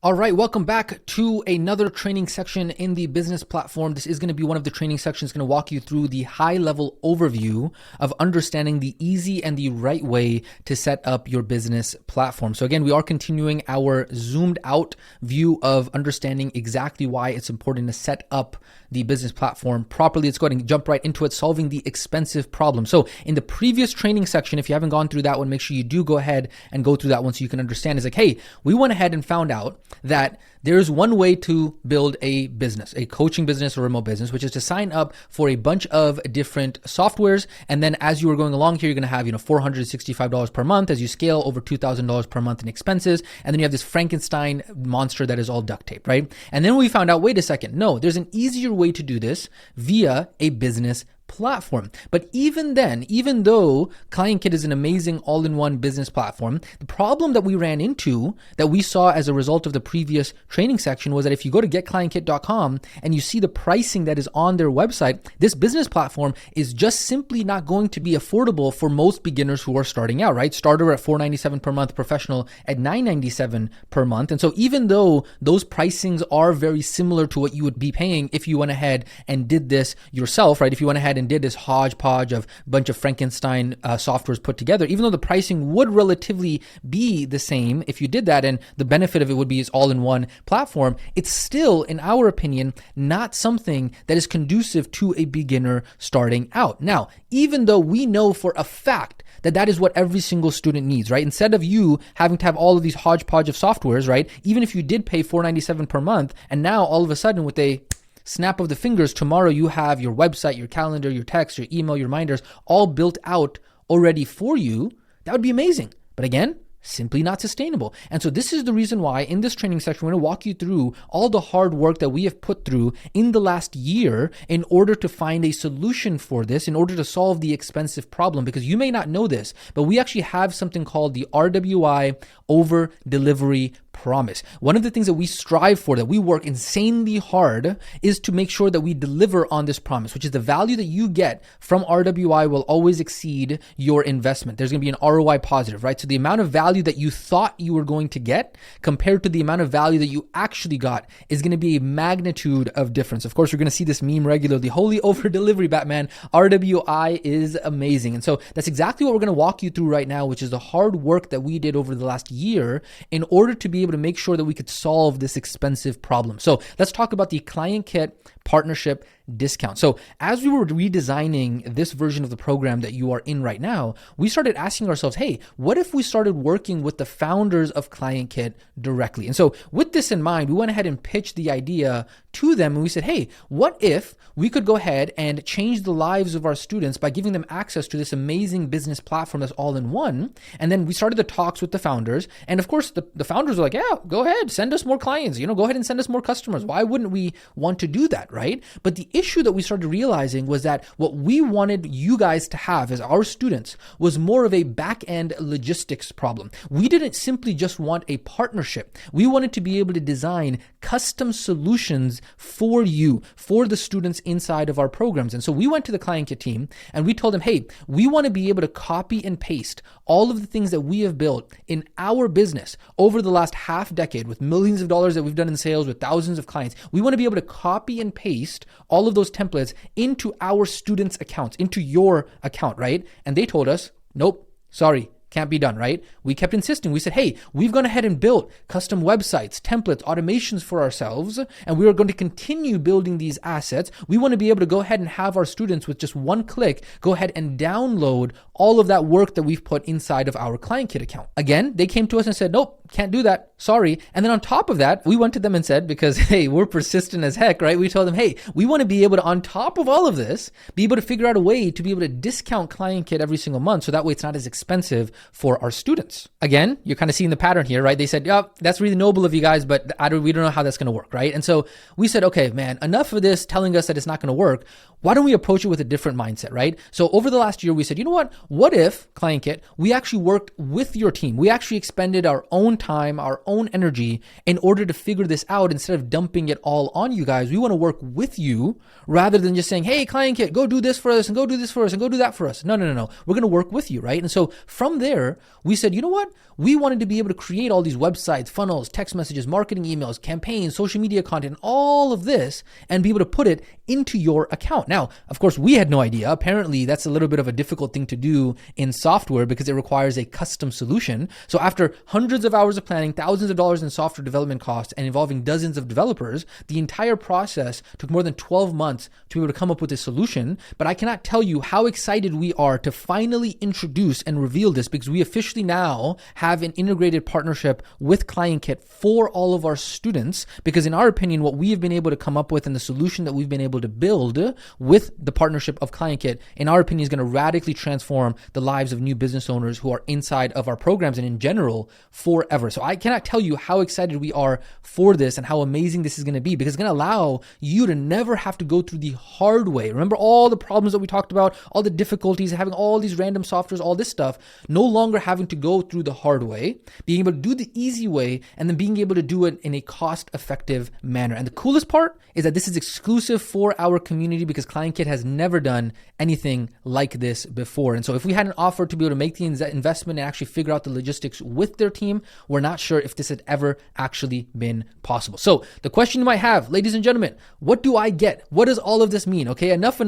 All right, welcome back to another training section in the business platform. This is going to be one of the training sections going to walk you through the high-level overview of understanding the easy and the right way to set up your business platform. So again, we are continuing our zoomed out view of understanding exactly why it's important to set up the business platform properly. Let's go ahead and jump right into it, solving the expensive problem. So in the previous training section, if you haven't gone through that one, make sure you do go ahead and go through that one so you can understand. It's like, hey, we went ahead and found out that there's one way to build a business, a coaching business or remote business, which is to sign up for a bunch of different softwares. And then as you are going along here, you're going to have, $465 per month as you scale over $2,000 per month in expenses. And then you have this Frankenstein monster that is all duct tape, right? And then we found out, wait a second, no, there's an easier way to do this via a business platform. But even then, even though ClientKit is an amazing all-in-one business platform, the problem that we ran into, that we saw as a result of the previous training section, was that if you go to getclientkit.com and you see the pricing that is on their website, this business platform is just simply not going to be affordable for most beginners who are starting out, right? Starter at $497 per month, professional at $997 per month. And so even though those pricings are very similar to what you would be paying if you went ahead and did this yourself, right? If you went ahead and did this hodgepodge of a bunch of Frankenstein softwares put together, even though the pricing would relatively be the same if you did that, and the benefit of it would be it's all in one platform, it's still, in our opinion, not something that is conducive to a beginner starting out. Now, even though we know for a fact that that is what every single student needs, right? Instead of you having to have all of these hodgepodge of softwares, right? Even if you did pay $497 per month, and now all of a sudden with a snap of the fingers, tomorrow you have your website, your calendar, your text, your email, your reminders all built out already for you, that would be amazing. But again, simply not sustainable. And so this is the reason why in this training section, we're going to walk you through all the hard work that we have put through in the last year in order to find a solution for this, in order to solve the expensive problem. Because you may not know this, but we actually have something called the RWI over delivery promise. One of the things that we strive for, that we work insanely hard, is to make sure that we deliver on this promise, which is the value that you get from RWI will always exceed your investment. There's going to be an ROI positive, right? So the amount of value that you thought you were going to get compared to the amount of value that you actually got is going to be a magnitude of difference. Of course, you're going to see this meme regularly, holy over delivery, Batman. RWI is amazing. And so that's exactly what we're going to walk you through right now, which is the hard work that we did over the last year in order to be able to make sure that we could solve this expensive problem. So let's talk about the ClientKit partnership discount. So as we were redesigning this version of the program that you are in right now, we started asking ourselves, hey, what if we started working with the founders of ClientKit directly? And so with this in mind, we went ahead and pitched the idea to them, and we said, hey, what if we could go ahead and change the lives of our students by giving them access to this amazing business platform that's all in one? And then we started the talks with the founders. And of course, the founders were like, yeah, go ahead, send us more clients, go ahead and send us more customers. Why wouldn't we want to do that, right? But the issue that we started realizing was that what we wanted you guys to have as our students was more of a back-end logistics problem. We didn't simply just want a partnership. We wanted to be able to design custom solutions for you, for the students inside of our programs. And so we went to the ClientKit team and we told them, hey, we want to be able to copy and paste all of the things that we have built in our business over the last half decade with millions of dollars that we've done in sales with thousands of clients. We want to be able to copy and paste all of those templates into our students' accounts, into your account, right? And they told us, nope, sorry, can't be done, right? We kept insisting. We said, hey, we've gone ahead and built custom websites, templates, automations for ourselves, and we are going to continue building these assets. We want to be able to go ahead and have our students with just one click go ahead and download all of that work that we've put inside of our ClientKit account. Again, they came to us and said, nope, can't do that. Sorry. And then on top of that, we went to them and said, because, hey, we're persistent as heck, right? We told them, hey, we want to be able to, on top of all of this, be able to figure out a way to be able to discount ClientKit every single month. So that way it's not as expensive for our students. Again, you're kind of seeing the pattern here, right? They said, yeah, that's really noble of you guys, but we don't know how that's going to work, right? And so we said, okay, man, enough of this telling us that it's not going to work. Why don't we approach it with a different mindset, right? So over the last year, we said, you know what? What if, ClientKit, we actually worked with your team? We actually expended our own time, our own energy in order to figure this out instead of dumping it all on you guys. We want to work with you rather than just saying, hey, ClientKit, go do this for us and go do this for us and go do that for us. No. We're going to work with you, right? And so from there, we said, you know what? We wanted to be able to create all these websites, funnels, text messages, marketing emails, campaigns, social media content, all of this, and be able to put it into your account. Now, of course, we had no idea. Apparently, that's a little bit of a difficult thing to do in software because it requires a custom solution. So after hundreds of hours of planning, thousands of dollars in software development costs, and involving dozens of developers, the entire process took more than 12 months to be able to come up with a solution. But I cannot tell you how excited we are to finally introduce and reveal this, because we officially now have an integrated partnership with ClientKit for all of our students. Because in our opinion, what we have been able to come up with and the solution that we've been able to build with the partnership of ClientKit, in our opinion, is going to radically transform the lives of new business owners who are inside of our programs and in general forever. So I cannot tell you how excited we are for this and how amazing this is going to be, because it's going to allow you to never have to go through the hard way. Remember all the problems that we talked about, all the difficulties, having all these random softwares, all this stuff, no longer having to go through the hard way, being able to do the easy way, and then being able to do it in a cost-effective manner. And the coolest part is that this is exclusive for our community, because ClientKit has never done anything like this before. And so if we had an offer to be able to make the investment and actually figure out the logistics with their team, we're not sure if this had ever actually been possible. So the question you might have, ladies and gentlemen, what do I get? What does all of this mean? Okay, enough.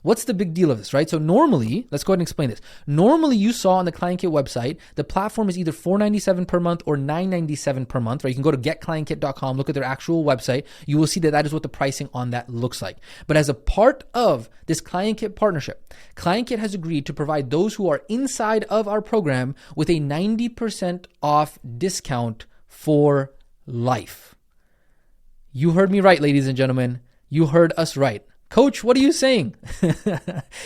What's the big deal of this, right? So normally, let's go ahead and explain this. Normally, you saw on the ClientKit website, the platform is either $497 per month or $997 per month, right? You can go to getclientKit.com, look at their actual website. You will see that that is what the pricing on that looks like. But as a part of this ClientKit partnership, ClientKit has agreed to provide those who are inside of our program with a 90% off discount for life. You heard me right, ladies and gentlemen. You heard us right. Coach, what are you saying?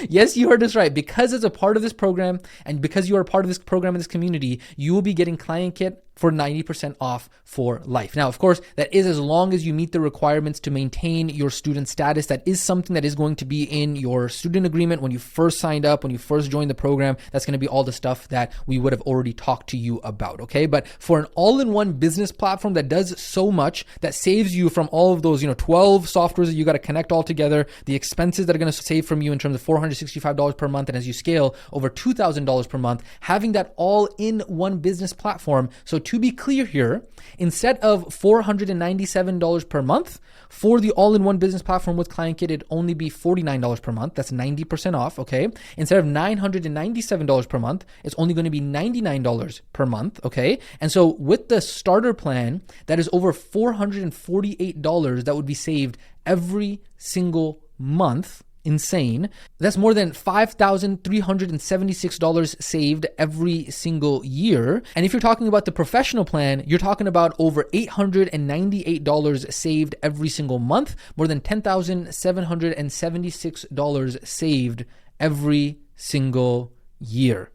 Yes, you heard us right. Because as a part of this program and because you are a part of this program in this community, you will be getting ClientKit for 90% off for life. Now, of course, that is as long as you meet the requirements to maintain your student status. That is something that is going to be in your student agreement when you first signed up, when you first joined the program. That's going to be all the stuff that we would have already talked to you about, okay? But for an all-in-one business platform that does so much, that saves you from all of those, 12 softwares that you got to connect all together, the expenses that are going to save from you in terms of $465 per month, and as you scale over $2,000 per month, having that all in one business platform. So to be clear here, instead of $497 per month for the all-in-one business platform with ClientKit, it'd only be $49 per month. That's 90% off, okay? Instead of $997 per month, it's only going to be $99 per month, okay? And so with the starter plan, that is over $448 that would be saved every single month. Insane. That's more than $5,376 saved every single year. And if you're talking about the professional plan, you're talking about over $898 saved every single month, more than $10,776 saved every single year.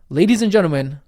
Ladies and gentlemen,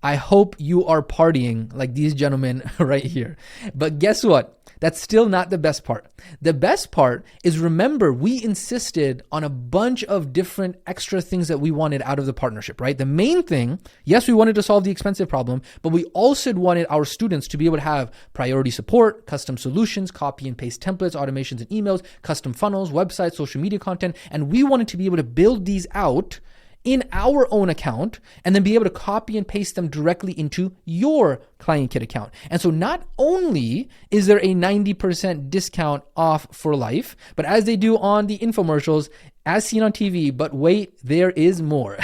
I hope you are partying like these gentlemen right here. But guess what? That's still not the best part. The best part is, remember, we insisted on a bunch of different extra things that we wanted out of the partnership, right? The main thing, yes, we wanted to solve the expensive problem, but we also wanted our students to be able to have priority support, custom solutions, copy and paste templates, automations and emails, custom funnels, websites, social media content, and we wanted to be able to build these out in our own account and then be able to copy and paste them directly into your ClientKit account. And so not only is there a 90% discount off for life, but as they do on the infomercials, as seen on TV, but wait, there is more.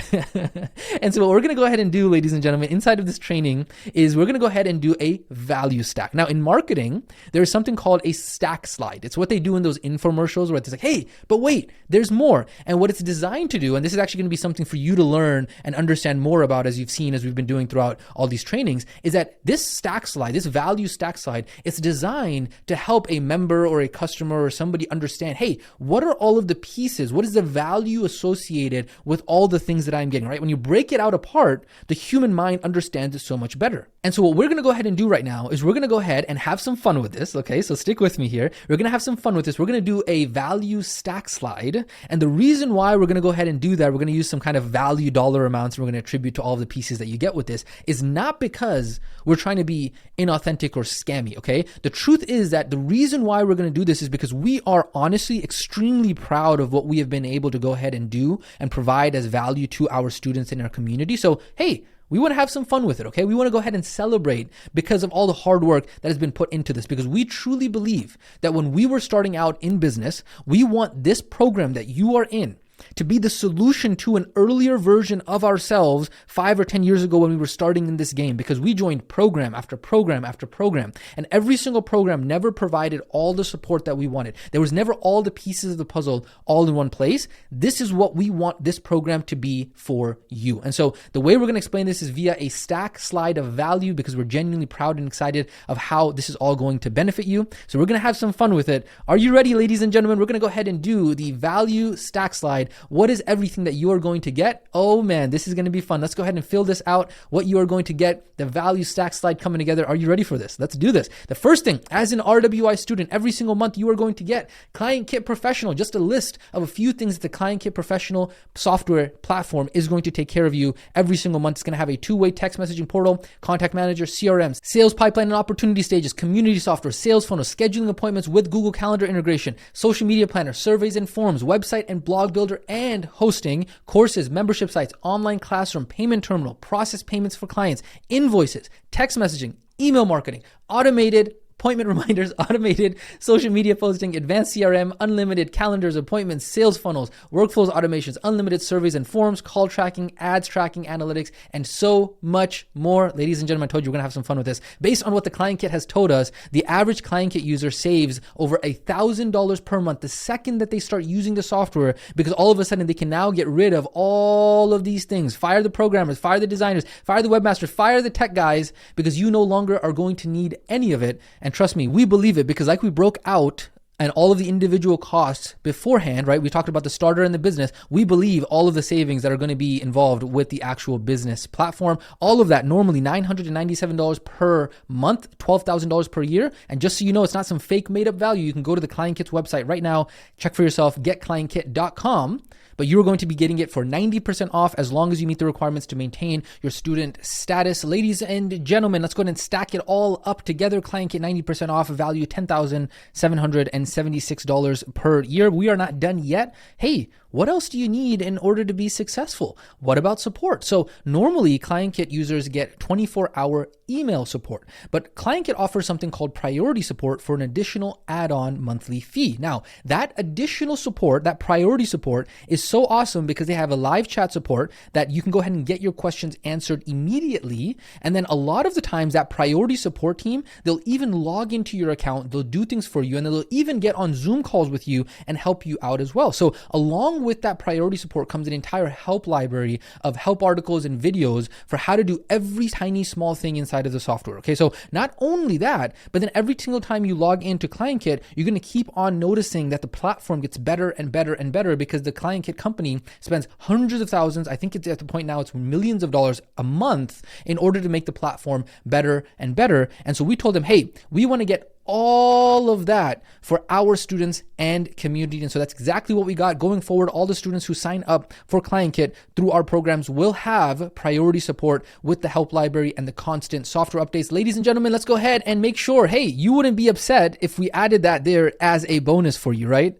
And so what we're going to go ahead and do, ladies and gentlemen, inside of this training is we're going to go ahead and do a value stack. Now in marketing, there's something called a stack slide. It's what they do in those infomercials where it's like, hey, but wait, there's more. And what it's designed to do, and this is actually going to be something for you to learn and understand more about as you've seen, as we've been doing throughout all these trainings, is that this stack slide, this value stack slide, it's designed to help a member or a customer or somebody understand, hey, what are all of the pieces? What is the value associated with all the things that I'm getting, right? When you break it out apart, the human mind understands it so much better. And so what we're going to go ahead and do right now is we're going to go ahead and have some fun with this. Okay, so stick with me here. We're going to have some fun with this. We're going to do a value stack slide. And the reason why we're going to go ahead and do that, we're going to use some kind of value dollar amounts, and we're going to attribute to all of the pieces that you get with this, is not because we're trying to be inauthentic or scammy. Okay, the truth is that the reason why we're going to do this is because we are honestly extremely proud of what we have been able to go ahead and do and provide as value to our students in our community. So, hey, we want to have some fun with it, okay? We want to go ahead and celebrate because of all the hard work that has been put into this, because we truly believe that when we were starting out in business, we want this program that you are in to be the solution to an earlier version of ourselves 5 or 10 years ago when we were starting in this game, because we joined program after program after program, and every single program never provided all the support that we wanted. There was never all the pieces of the puzzle all in one place. This is what we want this program to be for you. And so the way we're going to explain this is via a stack slide of value, because we're genuinely proud and excited of how this is all going to benefit you. So we're going to have some fun with it. Are you ready, ladies and gentlemen? We're going to go ahead and do the value stack slide. What is everything that you are going to get? Oh man, this is going to be fun. Let's go ahead and fill this out. What you are going to get, the value stack slide coming together. Are you ready for this? Let's do this. The first thing, as an RWI student, every single month you are going to get Client Kit Professional, just a list of a few things that the Client Kit Professional software platform is going to take care of you every single month. It's going to have a two-way text messaging portal, contact manager, CRMs, sales pipeline and opportunity stages, community software, sales funnels, scheduling appointments with Google Calendar integration, social media planner, surveys and forms, website and blog builder, and hosting, courses, membership sites, online classroom, payment terminal, process payments for clients, invoices, text messaging, email marketing, automated appointment reminders, automated social media posting, advanced CRM, unlimited calendars, appointments, sales funnels, workflows, automations, unlimited surveys and forms, call tracking, ads tracking, analytics, and so much more. Ladies and gentlemen, I told you we're going to have some fun with this. Based on what the Client Kit has told us, the average Client Kit user saves over $1,000 per month the second that they start using the software, because all of a sudden they can now get rid of all of these things. Fire the programmers, fire the designers, fire the webmasters, fire the tech guys, because you no longer are going to need any of it. And trust me, we believe it, because like we broke out and all of the individual costs beforehand, right? We talked about the starter and the business. We believe all of the savings that are going to be involved with the actual business platform, all of that normally $997 per month, $12,000 per year. And just so you know, it's not some fake made up value. You can go to the Client Kit's website right now, check for yourself, getclientkit.com. But you're going to be getting it for 90% off as long as you meet the requirements to maintain your student status. Ladies and gentlemen, let's go ahead and stack it all up together. Client Kit 90% off, value $10,776 per year. We are not done yet. Hey, what else do you need in order to be successful? What about support? So normally Client Kit users get 24-hour email support, but Client Kit offers something called priority support for an additional add-on monthly fee. Now, that additional support, that priority support, is so awesome because they have a live chat support that you can go ahead and get your questions answered immediately. And then a lot of the times that priority support team, they'll even log into your account, they'll do things for you, and they'll even get on Zoom calls with you and help you out as well. So along with that priority support comes an entire help library of help articles and videos for how to do every tiny small thing inside of the software. Okay, so not only that, but then every single time you log into Client Kit, you're going to keep on noticing that the platform gets better and better and better, because the Client Kit company spends hundreds of thousands, I think it's at the point now it's millions of dollars a month in order to make the platform better and better. And so we told them, hey, we want to get all of that for our students and community. And so that's exactly what we got going forward. All the students who sign up for Client Kit through our programs will have priority support with the help library and the constant software updates. Ladies and gentlemen, let's go ahead and make sure, hey, you wouldn't be upset if we added that there as a bonus for you, right?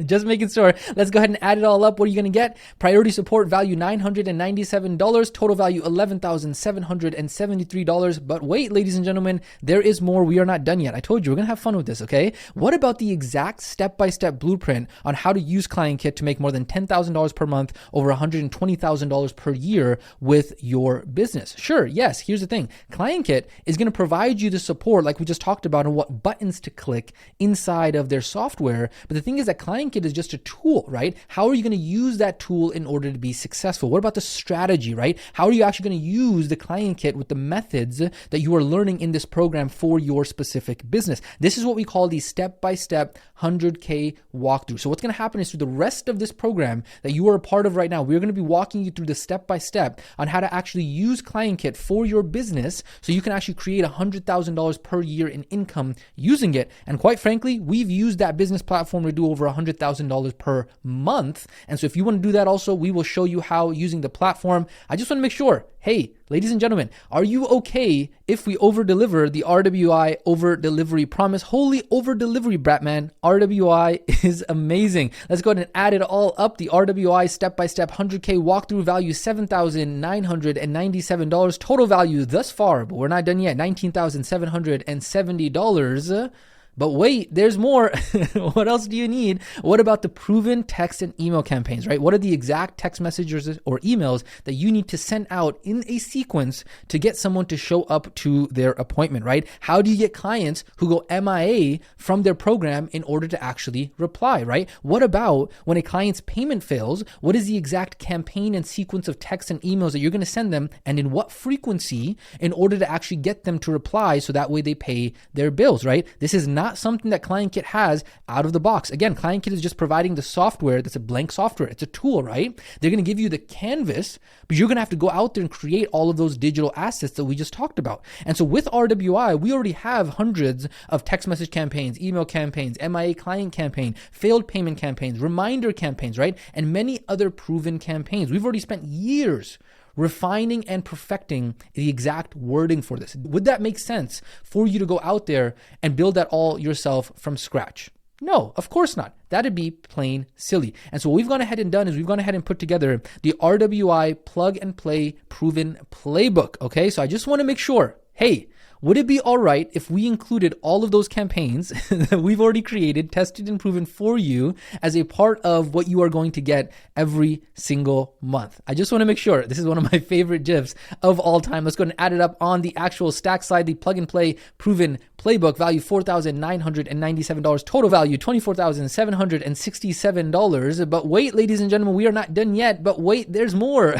Just making sure. Let's go ahead and add it all up. What are you going to get? Priority support value $997, total value $11,773. But wait, ladies and gentlemen, there is more. We are not done yet. I told told you, we're going to have fun with this, okay? What about the exact step-by-step blueprint on how to use ClientKit to make more than $10,000 per month, over $120,000 per year with your business? Sure, yes, here's the thing. ClientKit is going to provide you the support like we just talked about on what buttons to click inside of their software. But the thing is that ClientKit is just a tool, right? How are you going to use that tool in order to be successful? What about the strategy, right? How are you actually going to use the ClientKit with the methods that you are learning in this program for your specific business? This is what we call the step-by-step 100K walkthrough. So what's going to happen is through the rest of this program that you are a part of right now, we're going to be walking you through the step-by-step on how to actually use ClientKit for your business so you can actually create $100,000 per year in income using it. And quite frankly, we've used that business platform to do over $100,000 per month. And so if you want to do that also, we will show you how using the platform. I just want to make sure, hey, ladies and gentlemen, are you okay if we over-deliver the RWI over-delivery promise? Holy over-delivery, Bratman. RWI is amazing. Let's go ahead and add it all up. The RWI step-by-step 100K walkthrough value, $7,997. Total value thus far, but we're not done yet, $19,770. But wait, there's more. What else do you need? What about the proven text and email campaigns, right? What are the exact text messages or emails that you need to send out in a sequence to get someone to show up to their appointment, right? How do you get clients who go MIA from their program in order to actually reply, right? What about when a client's payment fails? What is the exact campaign and sequence of text and emails that you're going to send them, and in what frequency in order to actually get them to reply so that way they pay their bills, right? This is not something that ClientKit has out of the box. Again, ClientKit is just providing the software that's a blank software. It's a tool, right? They're going to give you the canvas, but you're going to have to go out there and create all of those digital assets that we just talked about. And so with RWI, we already have hundreds of text message campaigns, email campaigns, MIA client campaign, failed payment campaigns, reminder campaigns, right? And many other proven campaigns. We've already spent years refining and perfecting the exact wording for this. Would that make sense for you to go out there and build that all yourself from scratch? No, of course not. That'd be plain silly. And so what we've gone ahead and done is we've gone ahead and put together the RWI plug and play proven playbook. Okay, so I just want to make sure, hey, would it be all right if we included all of those campaigns that we've already created, tested, and proven for you as a part of what you are going to get every single month? I just want to make sure. This is one of my favorite GIFs of all time. Let's go ahead and add it up on the actual stack side. The plug and play proven playbook value $4,997. Total value $24,767. But wait, ladies and gentlemen, we are not done yet. But wait, there's more.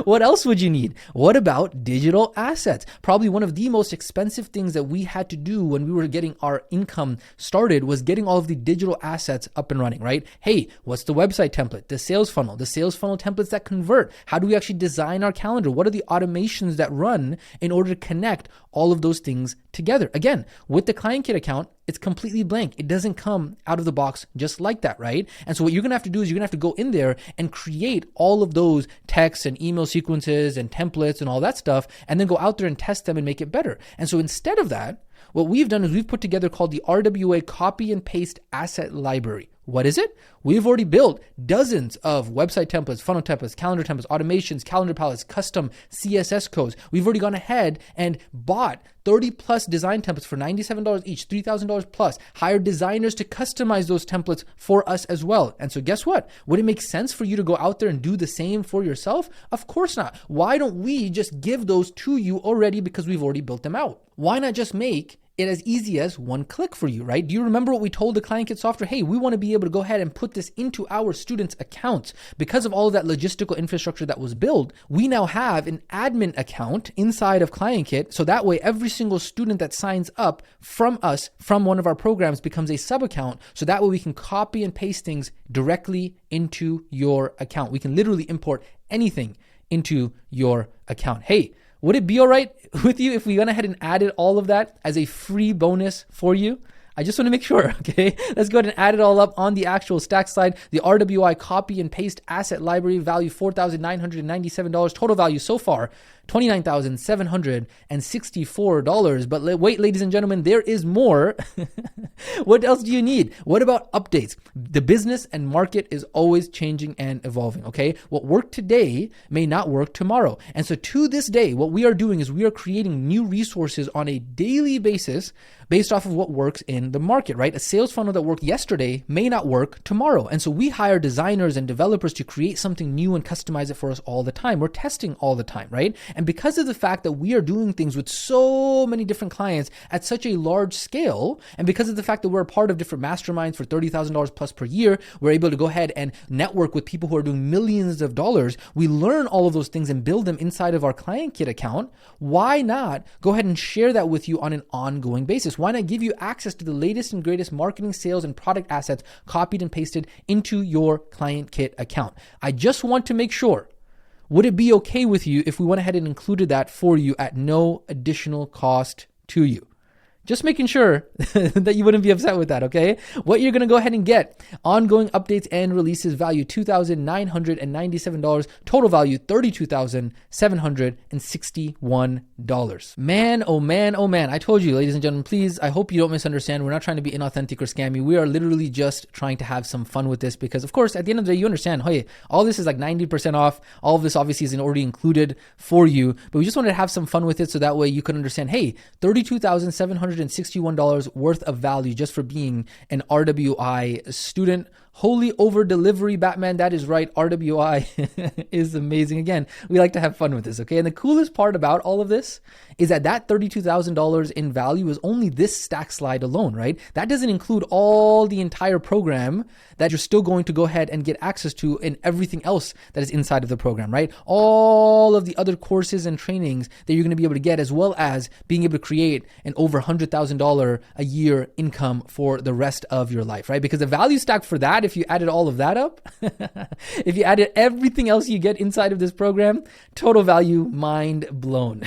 What else would you need? What about digital assets? Probably one of the most expensive things that we had to do when we were getting our income started was getting all of the digital assets up and running, right? Hey, what's the website template? The sales funnel templates that convert. How do we actually design our calendar? What are the automations that run in order to connect all of those things together? Again, with the ClientKit account, it's completely blank. It doesn't come out of the box just like that, right? And so what you're going to have to do is you're going to have to go in there and create all of those texts and email sequences and templates and all that stuff, and then go out there and test them and make it better. And so instead of that, what we've done is we've put together called the RWA copy and paste asset library. What is it? We've already built dozens of website templates, funnel templates, calendar templates, automations, calendar palettes, custom CSS codes. We've already gone ahead and bought 30 plus design templates for $97 each, $3,000 plus, hired designers to customize those templates for us as well. And so guess what? Would it make sense for you to go out there and do the same for yourself? Of course not. Why don't we just give those to you already because we've already built them out? Why not just make it as easy as one click for you, right? Do you remember what we told the ClientKit software? Hey, we want to be able to go ahead and put this into our students' accounts. Because of all of that logistical infrastructure that was built, we now have an admin account inside of ClientKit. So that way, every single student that signs up from us, from one of our programs, becomes a sub account. So that way we can copy and paste things directly into your account. We can literally import anything into your account. Hey, would it be all right with you if we went ahead and added all of that as a free bonus for you? I just want to make sure, okay? Let's go ahead and add it all up on the actual stack slide. The RWI copy and paste asset library value, $4,997. Total value so far, $29,764. But wait, ladies and gentlemen, there is more. What else do you need? What about updates? The business and market is always changing and evolving, okay? What worked today may not work tomorrow. And so to this day, what we are doing is we are creating new resources on a daily basis based off of what works in the market, right? A sales funnel that worked yesterday may not work tomorrow. And so we hire designers and developers to create something new and customize it for us all the time. We're testing all the time, right? And because of the fact that we are doing things with so many different clients at such a large scale, and because of the fact that we're a part of different masterminds for $30,000 plus per year, we're able to go ahead and network with people who are doing millions of dollars. We learn all of those things and build them inside of our Client Kit account. Why not go ahead and share that with you on an ongoing basis? Why not give you access to the latest and greatest marketing, sales, and product assets copied and pasted into your Client Kit account? I just want to make sure, would it be okay with you if we went ahead and included that for you at no additional cost to you? Just making sure that you wouldn't be upset with that, okay? What you're going to go ahead and get, ongoing updates and releases, value $2,997, total value $32,761. Man, oh man, oh man. I told you, ladies and gentlemen, please, I hope you don't misunderstand. We're not trying to be inauthentic or scammy. We are literally just trying to have some fun with this because, of course, at the end of the day, you understand, hey, all this is like 90% off. All of this obviously is already included for you, but we just wanted to have some fun with it so that way you can understand, hey, $32,761 worth of value just for being an RWI student. Holy over delivery, Batman. That is right. RWI is amazing. Again, we like to have fun with this, okay? And the coolest part about all of this is that $32,000 in value is only this stack slide alone, right? That doesn't include all the entire program that you're still going to go ahead and get access to and everything else that is inside of the program, right? All of the other courses and trainings that you're going to be able to get, as well as being able to create an over $100,000 a year income for the rest of your life, right? Because the value stack for that, if you added all of that up, if you added everything else you get inside of this program, total value, mind blown.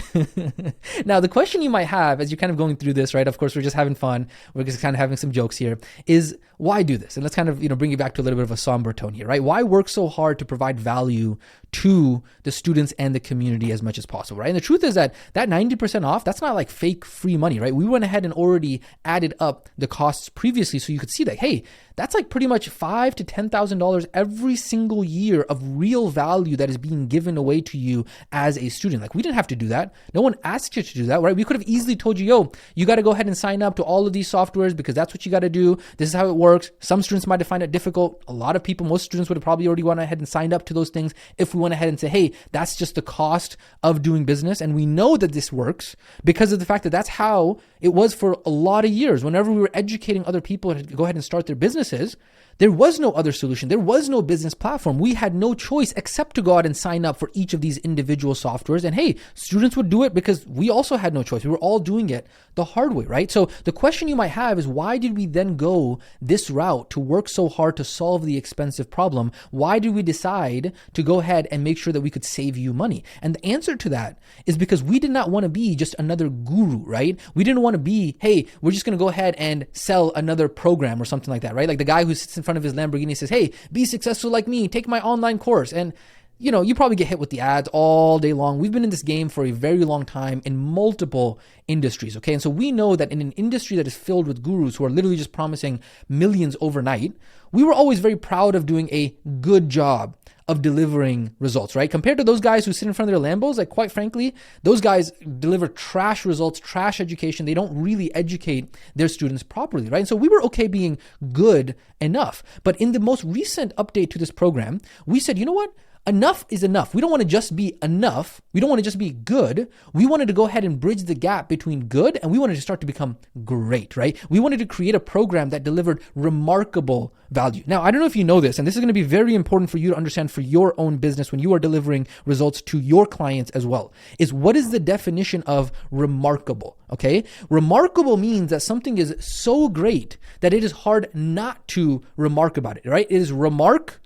Now, the question you might have as you're kind of going through this, right? Of course, we're just having fun. We're just kind of having some jokes here, is why do this? And let's kind of, bring you back to a little bit of a somber tone here, right? Why work so hard to provide value to the students and the community as much as possible, right? And the truth is that 90% off, that's not like fake free money, right? We went ahead and already added up the costs previously so you could see that, hey, that's like pretty much $5,000 to $10,000 every single year of real value that is being given away to you as a student. Like, we didn't have to do that. No one asked you to do that, right? We could have easily told you, yo, you got to go ahead and sign up to all of these softwares because that's what you got to do. This is how it works. Some students might have found it difficult. A lot of people, most students would have probably already went ahead and signed up to those things if we went ahead and say, hey, that's just the cost of doing business. And we know that this works because of the fact that that's how it was for a lot of years. Whenever we were educating other people to go ahead and start their businesses, there was no other solution. There was no business platform. We had no choice except to go out and sign up for each of these individual softwares. And hey, students would do it because we also had no choice. We were all doing it the hard way, right? So the question you might have is, why did we then go this route to work so hard to solve the expensive problem? Why did we decide to go ahead and make sure that we could save you money? And the answer to that is because we did not want to be just another guru, right? We didn't want to be, hey, we're just going to go ahead and sell another program or something like that, right? Like the guy who sits in front of his Lamborghini says, hey, be successful like me, take my online course. And you probably get hit with the ads all day long. We've been in this game for a very long time in multiple industries, okay? And so we know that in an industry that is filled with gurus who are literally just promising millions overnight, we were always very proud of doing a good job of delivering results, right? Compared to those guys who sit in front of their Lambos, like quite frankly, those guys deliver trash results, trash education. They don't really educate their students properly, right? And so we were okay being good enough. But in the most recent update to this program, we said, you know what? Enough is enough. We don't want to just be enough. We don't want to just be good. We wanted to go ahead and bridge the gap between good and we wanted to start to become great, right? We wanted to create a program that delivered remarkable value. Now, I don't know if you know this, and this is going to be very important for you to understand for your own business when you are delivering results to your clients as well, is what is the definition of remarkable, okay? Remarkable means that something is so great that it is hard not to remark about it, right? It is remarkable.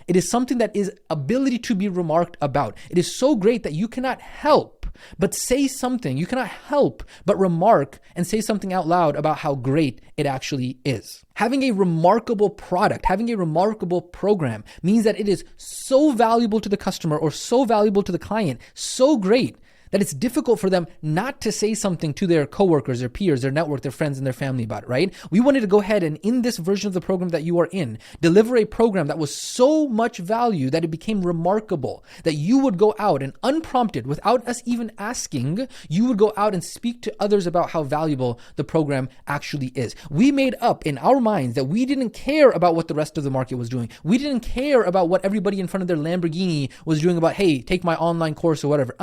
It is something that is ability to be remarked about. It is so great that you cannot help but say something. You cannot help but remark and say something out loud about how great it actually is. Having a remarkable product, having a remarkable program means that it is so valuable to the customer or so valuable to the client, so great that it's difficult for them not to say something to their coworkers, their peers, their network, their friends, and their family about it, right? We wanted to go ahead and, in this version of the program that you are in, deliver a program that was so much value that it became remarkable, that you would go out and unprompted, without us even asking, you would go out and speak to others about how valuable the program actually is. We made up in our minds that we didn't care about what the rest of the market was doing. We didn't care about what everybody in front of their Lamborghini was doing about, hey, take my online course or whatever.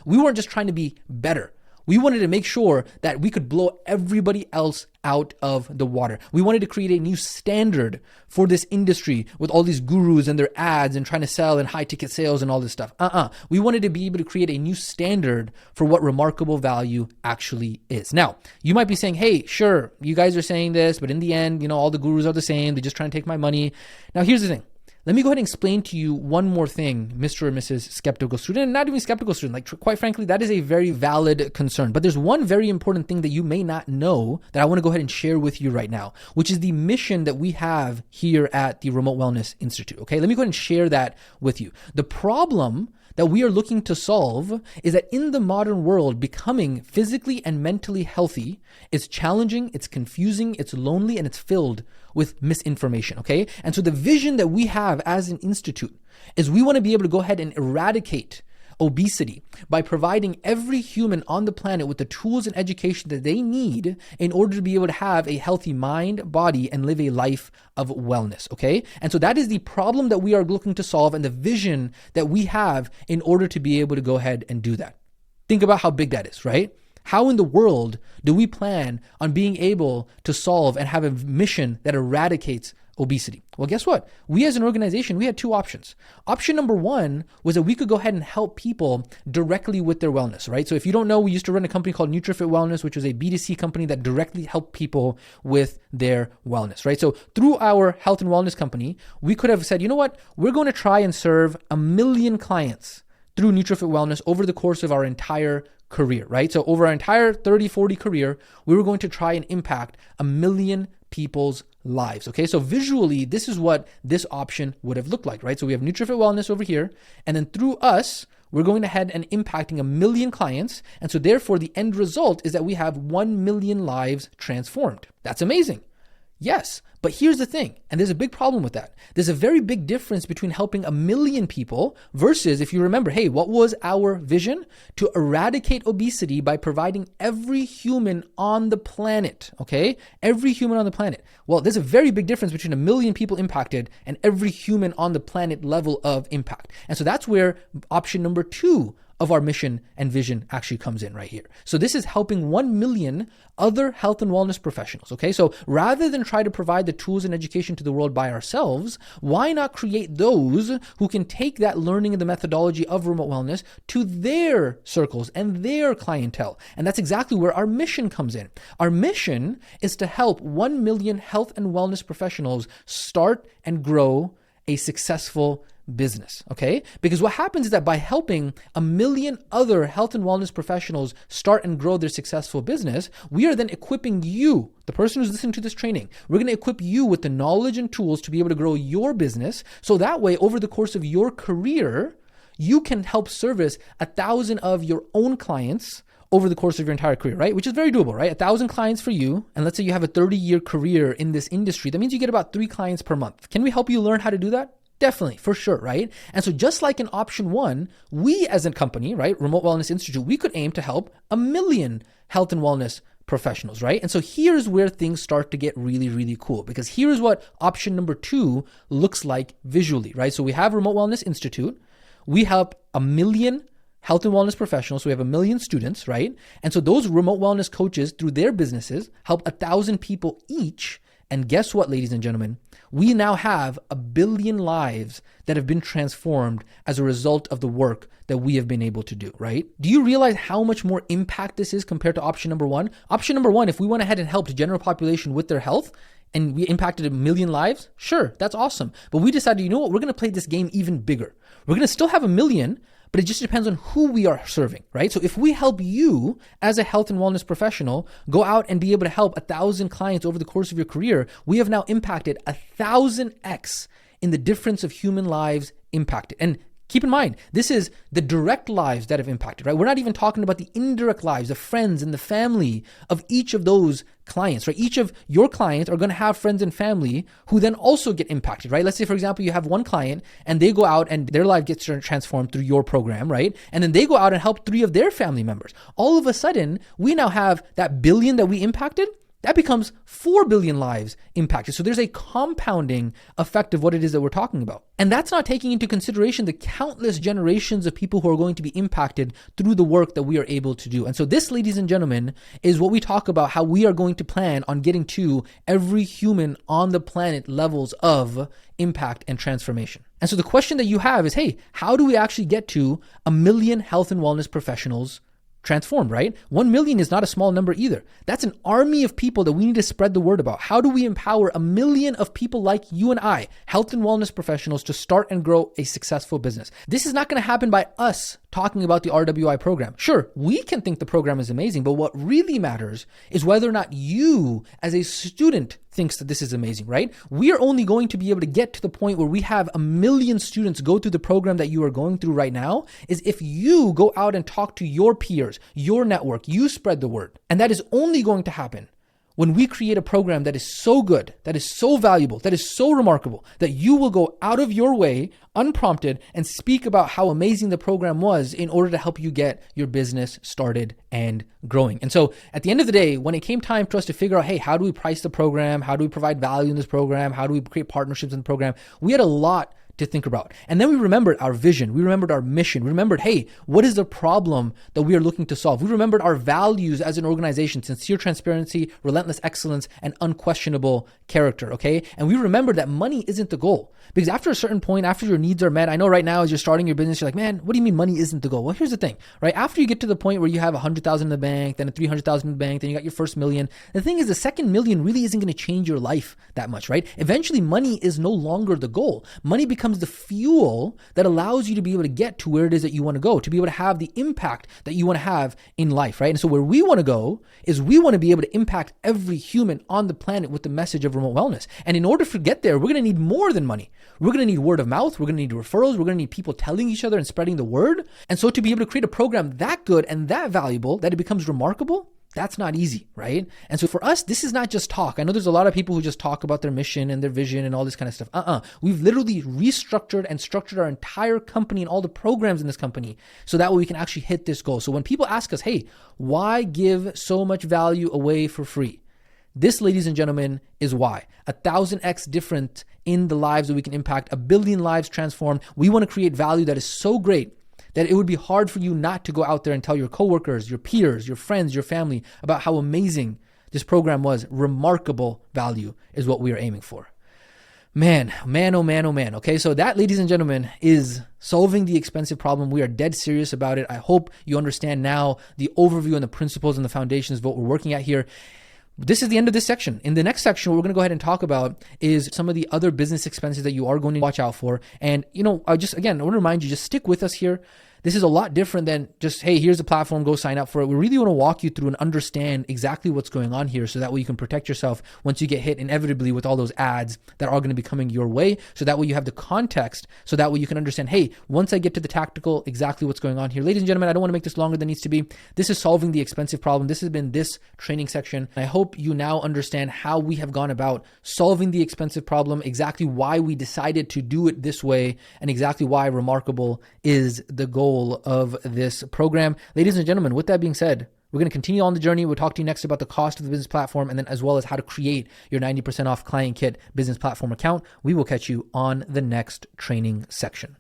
We weren't just trying to be better. We wanted to make sure that we could blow everybody else out of the water. We wanted to create a new standard for this industry with all these gurus and their ads and trying to sell and high ticket sales and all this stuff. We wanted to be able to create a new standard for what remarkable value actually is. Now, you might be saying, hey, sure, you guys are saying this, but in the end, all the gurus are the same. They're just trying to take my money. Now, here's the thing. Let me go ahead and explain to you one more thing, Mr. or Mrs. Skeptical Student, and not even skeptical student. Like, quite frankly, that is a very valid concern. But there's one very important thing that you may not know that I want to go ahead and share with you right now, which is the mission that we have here at the Remote Wellness Institute. Okay, let me go ahead and share that with you. The problem that we are looking to solve is that in the modern world, becoming physically and mentally healthy is challenging, it's confusing, it's lonely, and it's filled with misinformation, okay? And so the vision that we have as an institute is we want to be able to go ahead and eradicate obesity by providing every human on the planet with the tools and education that they need in order to be able to have a healthy mind, body, and live a life of wellness, okay? And so that is the problem that we are looking to solve and the vision that we have in order to be able to go ahead and do that. Think about how big that is, right? How in the world do we plan on being able to solve and have a mission that eradicates obesity? Well, guess what? We as an organization, we had two options. Option number one was that we could go ahead and help people directly with their wellness, right? So if you don't know, we used to run a company called NutriFit Wellness, which was a B2C company that directly helped people with their wellness, right? So through our health and wellness company, we could have said, you know what? We're going to try and serve 1 million clients through NutriFit Wellness over the course of our entire career, right? So over our entire 30, 40 career, we were going to try and impact 1 million people's lives. Okay, so visually, this is what this option would have looked like, right? So we have NutriFit Wellness over here, and then through us, we're going ahead and impacting 1 million clients. And so therefore, the end result is that we have 1 million lives transformed. That's amazing. Yes, but here's the thing, and there's a big problem with that. There's a very big difference between helping 1 million people versus, if you remember, hey, what was our vision? To eradicate obesity by providing every human on the planet, okay? Every human on the planet. Well, there's a very big difference between 1 million people impacted and every human on the planet level of impact. And so that's where option number 2 of our mission and vision actually comes in right here. So this is helping 1 million other health and wellness professionals, okay? So rather than try to provide the tools and education to the world by ourselves, why not create those who can take that learning and the methodology of remote wellness to their circles and their clientele? And that's exactly where our mission comes in. Our mission is to help 1 million health and wellness professionals start and grow a successful business, okay? Because what happens is that by helping 1 million other health and wellness professionals start and grow their successful business, we are then equipping you, the person who's listening to this training, we're going to equip you with the knowledge and tools to be able to grow your business. So that way, over the course of your career, you can help service 1,000 of your own clients over the course of your entire career, right? Which is very doable, right? 1,000 clients for you. And let's say you have a 30-year career in this industry. That means you get about 3 clients per month. Can we help you learn how to do that? Definitely, for sure, right? And so just like in option 1, we as a company, right, Remote Wellness Institute, we could aim to help 1 million health and wellness professionals, right? And so here's where things start to get really, really cool, because here's what option number 2 looks like visually, right? So we have Remote Wellness Institute. We help 1 million health and wellness professionals. So we have 1 million students, right? And so those remote wellness coaches, through their businesses, help 1,000 people each. And guess what, ladies and gentlemen? We now have 1 billion lives that have been transformed as a result of the work that we have been able to do, right? Do you realize how much more impact this is compared to option number 1? Option number 1, if we went ahead and helped the general population with their health and we impacted 1 million lives, sure, that's awesome. But we decided, you know what? We're going to play this game even bigger. We're going to still have 1 million, but it just depends on who we are serving, right? So if we help you as a health and wellness professional go out and be able to help 1,000 clients over the course of your career, we have now impacted 1,000x in the difference of human lives impacted. And keep in mind, this is the direct lives that have impacted, right? We're not even talking about the indirect lives, the friends and the family of each of those clients, right? Each of your clients are going to have friends and family who then also get impacted, right? Let's say, for example, you have one client and they go out and their life gets transformed through your program, right? And then they go out and help 3 of their family members. All of a sudden, we now have that billion that we impacted. That becomes 4 billion lives impacted. So there's a compounding effect of what it is that we're talking about. And that's not taking into consideration the countless generations of people who are going to be impacted through the work that we are able to do. And so this, ladies and gentlemen, is what we talk about, how we are going to plan on getting to every human on the planet levels of impact and transformation. And so the question that you have is, hey, how do we actually get to 1 million health and wellness professionals transformed, right? 1 million is not a small number either. That's an army of people that we need to spread the word about. How do we empower 1 million of people like you and I, health and wellness professionals, to start and grow a successful business? This is not going to happen by us talking about the RWI program. Sure, we can think the program is amazing, but what really matters is whether or not you as a student thinks that this is amazing, right? We are only going to be able to get to the point where we have 1 million students go through the program that you are going through right now is if you go out and talk to your peers, your network, you spread the word. And that is only going to happen when we create a program that is so good, that is so valuable, that is so remarkable, that you will go out of your way, unprompted, and speak about how amazing the program was in order to help you get your business started and growing. And so at the end of the day, when it came time for us to figure out, hey, how do we price the program? How do we provide value in this program? How do we create partnerships in the program? We had a lot to think about. And then we remembered our vision. We remembered our mission. We remembered, hey, what is the problem that we are looking to solve? We remembered our values as an organization: sincere transparency, relentless excellence, and unquestionable character, okay? And we remembered that money isn't the goal. Because after a certain point, after your needs are met, I know right now as you're starting your business, you're like, man, what do you mean money isn't the goal? Well, here's the thing, right? After you get to the point where you have 100,000 in the bank, then 300,000 in the bank, then you got your first million. The thing is, the second million really isn't going to change your life that much, right? Eventually, money is no longer the goal. Money becomes the fuel that allows you to be able to get to where it is that you want to go, to be able to have the impact that you want to have in life, right? And so where we want to go is we want to be able to impact every human on the planet with the message of remote wellness. And in order to get there, we're going to need more than money. We're going to need word of mouth. We're going to need referrals. We're going to need people telling each other and spreading the word. And so to be able to create a program that good and that valuable that it becomes remarkable, that's not easy, right? And so for us, this is not just talk. I know there's a lot of people who just talk about their mission and their vision and all this kind of stuff. We've literally restructured and structured our entire company and all the programs in this company so that way we can actually hit this goal. So when people ask us, hey, why give so much value away for free? This, ladies and gentlemen, is why. 1,000x different in the lives that we can impact, 1 billion lives transformed. We want to create value that is so great that it would be hard for you not to go out there and tell your coworkers, your peers, your friends, your family about how amazing this program was. Remarkable value is what we are aiming for. Man, oh man, oh man. Okay, so that, ladies and gentlemen, is solving the expensive problem. We are dead serious about it. I hope you understand now the overview and the principles and the foundations of what we're working at here. This is the end of this section. In the next section, what we're going to go ahead and talk about is some of the other business expenses that you are going to watch out for. And, I want to remind you, just stick with us here. This is a lot different than just, hey, here's a platform, go sign up for it. We really want to walk you through and understand exactly what's going on here so that way you can protect yourself once you get hit inevitably with all those ads that are going to be coming your way. So that way you have the context, so that way you can understand, hey, once I get to the tactical, exactly what's going on here. Ladies and gentlemen, I don't want to make this longer than it needs to be. This is solving the expensive problem. This has been this training section. I hope you now understand how we have gone about solving the expensive problem, exactly why we decided to do it this way, and exactly why remarkable is the goal of this program. Ladies and gentlemen, with that being said, we're going to continue on the journey. We'll talk to you next about the cost of the business platform, and then as well as how to create your 90% off client kit business platform account. We will catch you on the next training section.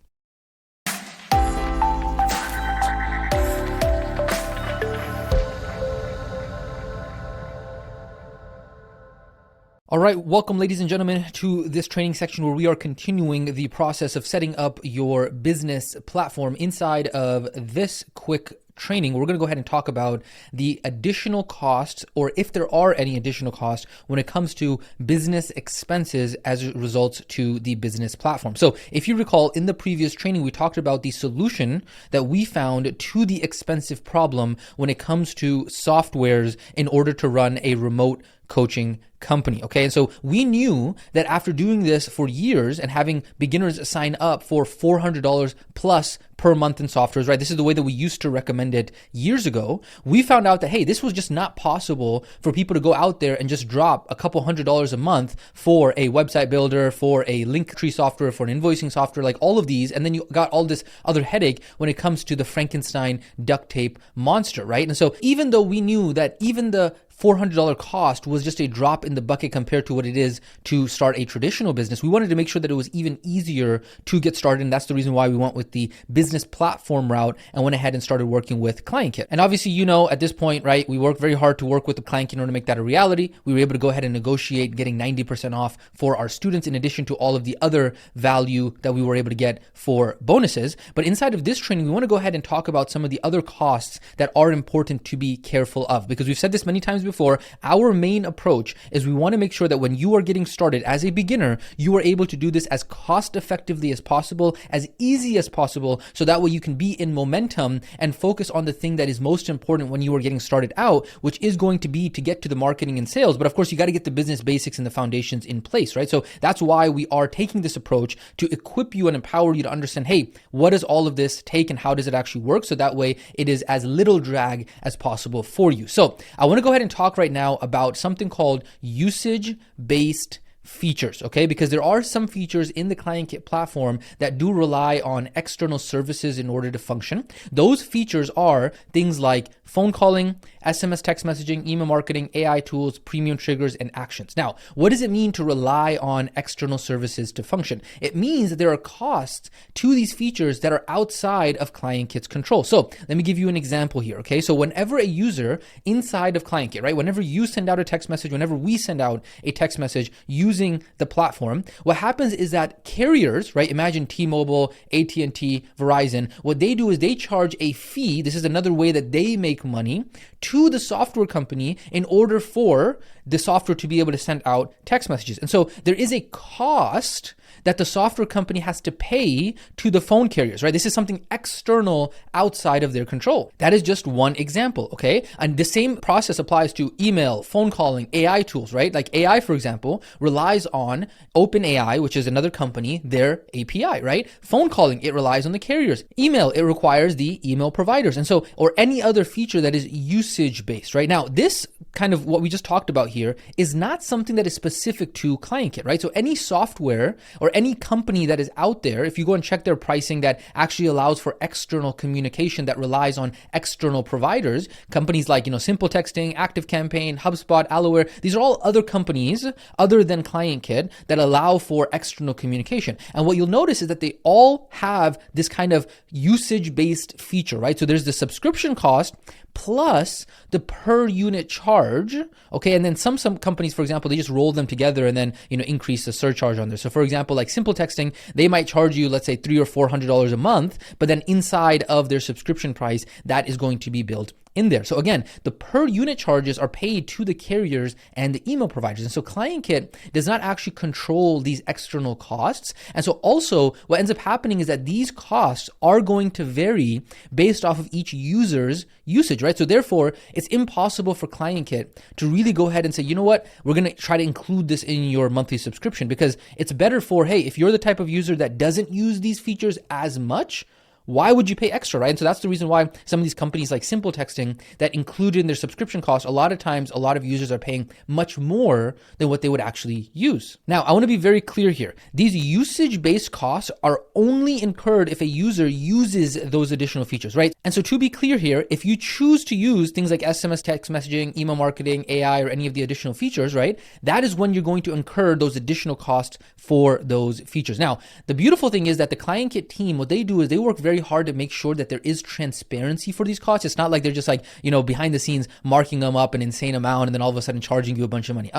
All right, welcome, ladies and gentlemen, to this training section where we are continuing the process of setting up your business platform inside of this quick training, we're going to go ahead and talk about the additional costs, or if there are any additional costs when it comes to business expenses as it results to the business platform. So if you recall, in the previous training, we talked about the solution that we found to the expensive problem when it comes to softwares in order to run a remote coaching company. Okay. And so we knew that after doing this for years and having beginners sign up for $400 plus per month in softwares, right? This is the way that we used to recommend it years ago. We found out that, hey, this was just not possible for people to go out there and just drop a couple $100s a month for a website builder, for a Linktree software, for an invoicing software, like all of these. And then you got all this other headache when it comes to the Frankenstein duct tape monster, right? And so even though we knew that even the $400 cost was just a drop in the bucket compared to what it is to start a traditional business, we wanted to make sure that it was even easier to get started. And that's the reason why we went with the business platform route and went ahead and started working with ClientKit. And obviously, you know, at this point, right, we worked very hard to work with the ClientKit in order to make that a reality. We were able to go ahead and negotiate getting 90% off for our students, in addition to all of the other value that we were able to get for bonuses. But inside of this training, we want to go ahead and talk about some of the other costs that are important to be careful of, because we've said this many times before. Our main approach is we want to make sure that when you are getting started as a beginner, you are able to do this as cost effectively as possible, as easy as possible, so that way you can be in momentum and focus on the thing that is most important when you are getting started out, which is going to be to get to the marketing and sales. But of course, you got to get the business basics and the foundations in place, right? So that's why we are taking this approach to equip you and empower you to understand, hey, what does all of this take and how does it actually work? So that way it is as little drag as possible for you. So I want to go ahead and talk right now about something called usage-based features, okay? Because there are some features in the ClientKit platform that do rely on external services in order to function. Those features are things like phone calling, SMS text messaging, email marketing, AI tools, premium triggers, and actions. Now, what does it mean to rely on external services to function? It means that there are costs to these features that are outside of ClientKit's control. So let me give you an example here, okay? So whenever a user inside of ClientKit, right, whenever you send out a text message, whenever we send out a text message using the platform, what happens is that carriers, right, imagine T-Mobile, AT&T, Verizon, what they do is they charge a fee. This is another way that they make money to the software company in order for the software to be able to send out text messages. And so there is a cost that the software company has to pay to the phone carriers, right? This is something external outside of their control. That is just one example, okay? And the same process applies to email, phone calling, AI tools, right? Like AI, for example, relies on OpenAI, which is another company, their API, right? Phone calling, it relies on the carriers. Email, it requires the email providers. And so, or any other feature that is usage-based, right? Now, this kind of what we just talked about here is not something that is specific to ClientKit, right? So any software or any company that is out there, if you go and check their pricing that actually allows for external communication that relies on external providers, companies like, Simple Texting, ActiveCampaign, HubSpot, Alloware, these are all other companies other than ClientKit that allow for external communication. And what you'll notice is that they all have this kind of usage-based feature, right? So there's the subscription cost plus the per unit charge, okay? And then some companies, for example, they just roll them together and then, increase the surcharge on there. So for example, like Simple Texting, they might charge you, let's say $300 or $400 a month, but then inside of their subscription price, that is going to be built in there. So again, the per unit charges are paid to the carriers and the email providers. And so ClientKit does not actually control these external costs. And so also what ends up happening is that these costs are going to vary based off of each user's usage, right? So therefore, it's impossible for ClientKit to really go ahead and say, you know what, we're going to try to include this in your monthly subscription, because it's better for, hey, if you're the type of user that doesn't use these features as much, why would you pay extra, right? And so that's the reason why some of these companies like Simple Texting that included in their subscription costs, a lot of times, a lot of users are paying much more than what they would actually use. Now, I want to be very clear here. These usage-based costs are only incurred if a user uses those additional features, right? And so to be clear here, if you choose to use things like SMS text messaging, email marketing, AI, or any of the additional features, right? That is when you're going to incur those additional costs for those features. Now, the beautiful thing is that the ClientKit team, what they do is they work very very hard to make sure that there is transparency for these costs. It's not like they're just like, behind the scenes marking them up an insane amount and then all of a sudden charging you a bunch of money.